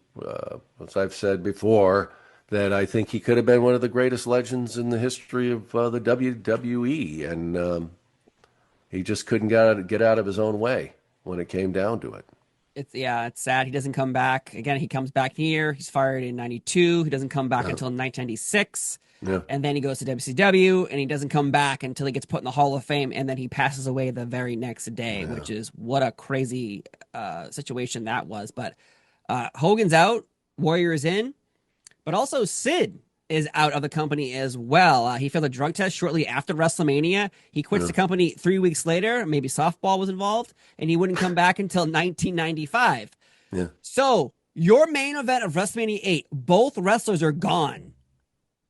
As I've said before, that I think he could have been one of the greatest legends in the history of the WWE, and he just couldn't get out of his own way when it came down to it. It's sad he doesn't come back. Again, he comes back here. He's fired in 92. He doesn't come back Yeah, until 1996. yeah, And then he goes to WCW and he doesn't come back until he gets put in the Hall of Fame. And then he passes away the very next day, yeah. which is what a crazy situation that was. But Hogan's out, Warrior is in, but also Sid is out of the company as well. He failed a drug test shortly after WrestleMania. He quits Yeah. the company 3 weeks later. Maybe softball was involved, and he wouldn't come back until 1995. Yeah. So your main event of WrestleMania 8, both wrestlers are gone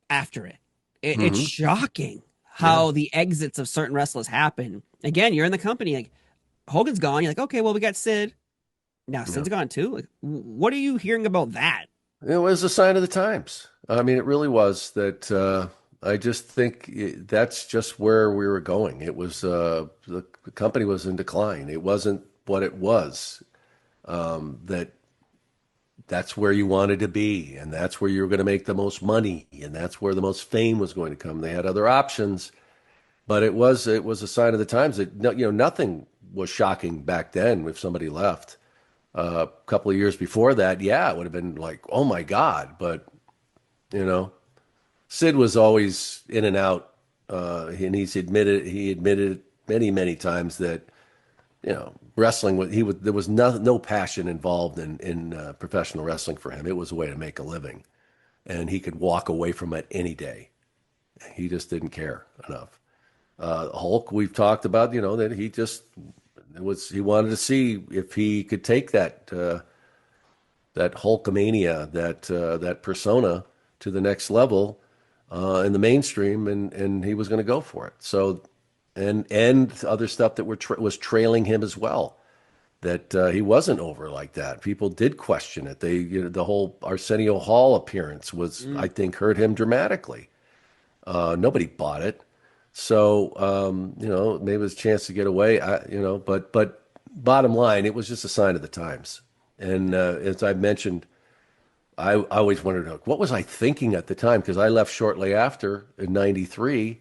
after it. It's Hmm. shocking Yeah. how the exits of certain wrestlers happen. Again, you're in the company, like Hogan's gone. You're like, okay, well, we got Sid. Now Yeah. Sid's gone too. Like, what are you hearing about that? It was a sign of the times. I mean, it really was that I just think that's just where we were going. It was the company was in decline. It wasn't what it was. That's where you wanted to be, and that's where you were going to make the most money, and that's where the most fame was going to come. They had other options, But it was a sign of the times that nothing was shocking back then if somebody left. A couple of years before that, yeah, it would have been like, oh my God. But Sid was always in and out, and he admitted many, many times that wrestling there was no passion involved in professional wrestling for him. It was a way to make a living, and he could walk away from it any day. He just didn't care enough. Hulk, we've talked about, that he wanted to see if he could take that Hulkamania, that persona to the next level in the mainstream, and he was going to go for it. So, and other stuff that was trailing him as well, that he wasn't over like that. People did question it. The whole Arsenio Hall appearance was, I think, hurt him dramatically. Nobody bought it. So, maybe it was a chance to get away, but bottom line, it was just a sign of the times. And as I mentioned, I always wondered, what was I thinking at the time? Because I left shortly after in '93.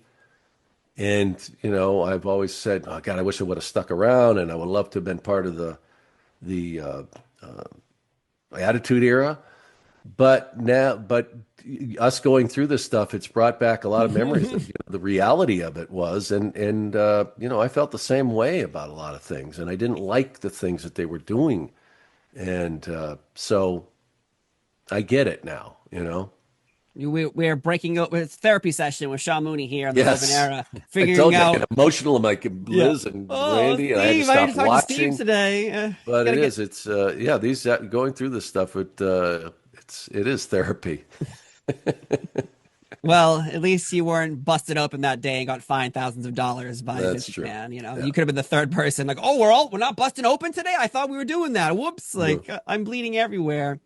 And, I've always said, oh, God, I wish I would have stuck around, and I would love to have been part of the Attitude Era. But us going through this stuff, it's brought back a lot of memories of the reality of it was. And I felt the same way about a lot of things, and I didn't like the things that they were doing. And so I get it now, We're breaking up with therapy session with Sean Mooney here on the Yes. Golden Era, I figuring told you, I out. get emotional like Liz and Randy, and I had to Steve, I had to stop talk to watching. Steve today. But it's these going through this stuff. It is therapy. Well, at least you weren't busted open that day and got fined thousands of dollars by That's this true. man. Yeah. You could have been the third person, like, oh, we're not busting open today. I thought we were doing that. Whoops! I'm bleeding everywhere.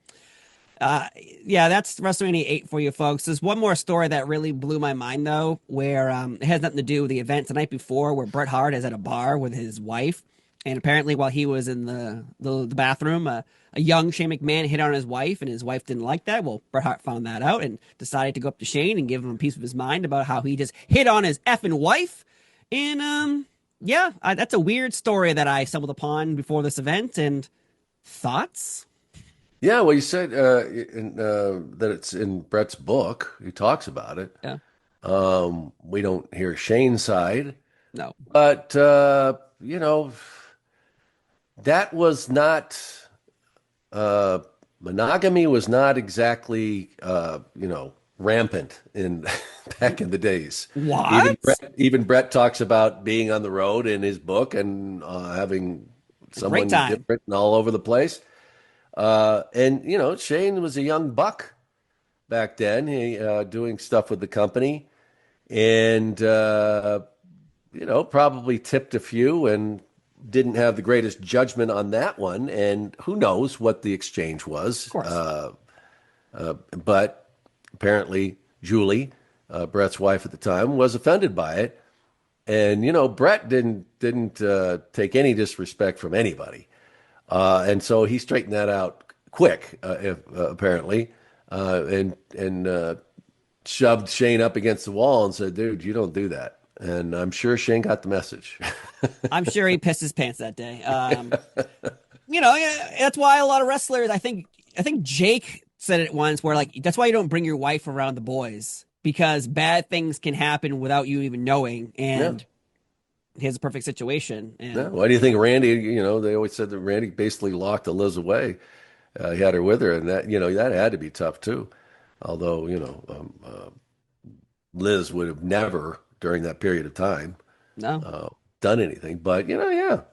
That's WrestleMania 8 for you folks. There's one more story that really blew my mind though, where it has nothing to do with the event the night before, where Bret Hart is at a bar with his wife, and apparently while he was in the bathroom, a young Shane McMahon hit on his wife, and his wife didn't like that. Well, Bret Hart found that out and decided to go up to Shane and give him a piece of his mind about how he just hit on his effing wife. And that's a weird story that I stumbled upon before this event. And thoughts? Yeah, well, you said that it's in Bret's book. He talks about it. Yeah. We don't hear Shane's side. No. But, that was not, monogamy was not exactly, rampant back in the days. What? Even Bret talks about being on the road in his book and having someone different and all over the place. And Shane was a young buck back then, he doing stuff with the company, and probably tipped a few and didn't have the greatest judgment on that one. And who knows what the exchange was? Of course. But apparently Julie, Bret's wife at the time, was offended by it, and Bret didn't take any disrespect from anybody. And so he straightened that out quick, apparently, and shoved Shane up against the wall and said, "Dude, you don't do that." And I'm sure Shane got the message. I'm sure he pissed his pants that day. That's why a lot of wrestlers, I think Jake said it once, where that's why you don't bring your wife around the boys, because bad things can happen without you even knowing. And here's a perfect situation. And why do you think Randy, they always said that Randy basically locked Liz away. He had her with her, and that, that had to be tough too. Although, Liz would have never during that period of time done anything. But,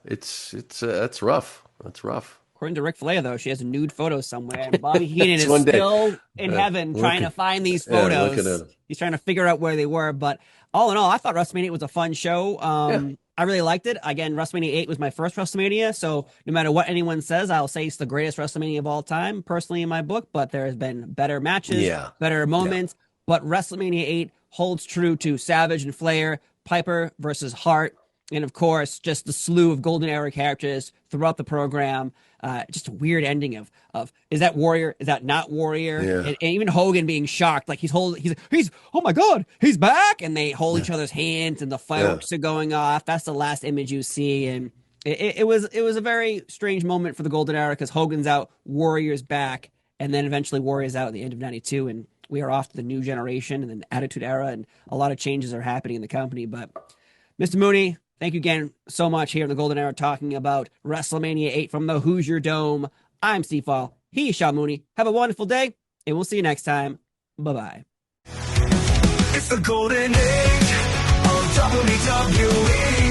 it's rough. That's rough. According to Ric Flair, though, she has a nude photo somewhere, and Bobby Heenan is still in heaven trying to find these photos. He's trying to figure out where they were. But all in all, I thought WrestleMania was a fun show. I really liked it. Again, WrestleMania 8 was my first WrestleMania, so no matter what anyone says, I'll say it's the greatest WrestleMania of all time, personally in my book. But there has been better matches, better moments. But WrestleMania 8 holds true to Savage and Flair, Piper versus Hart, And of course, just the slew of Golden Era characters throughout the program. Just a weird ending of is that Warrior? Is that not Warrior? Yeah. And even Hogan being shocked, like he's oh my God, he's back, and they hold each other's hands, and the fireworks are going off. That's the last image you see, and it was a very strange moment for the Golden Era because Hogan's out, Warrior's back, and then eventually Warrior's out at the end of '92, and we are off to the new generation and then Attitude Era, and a lot of changes are happening in the company. But Mr. Mooney, thank you again so much here in the Golden Era talking about WrestleMania VIII from the Hoosier Dome. I'm Steve Fall. He's Sean Mooney. Have a wonderful day, and we'll see you next time. Bye-bye. It's the golden age of WWE.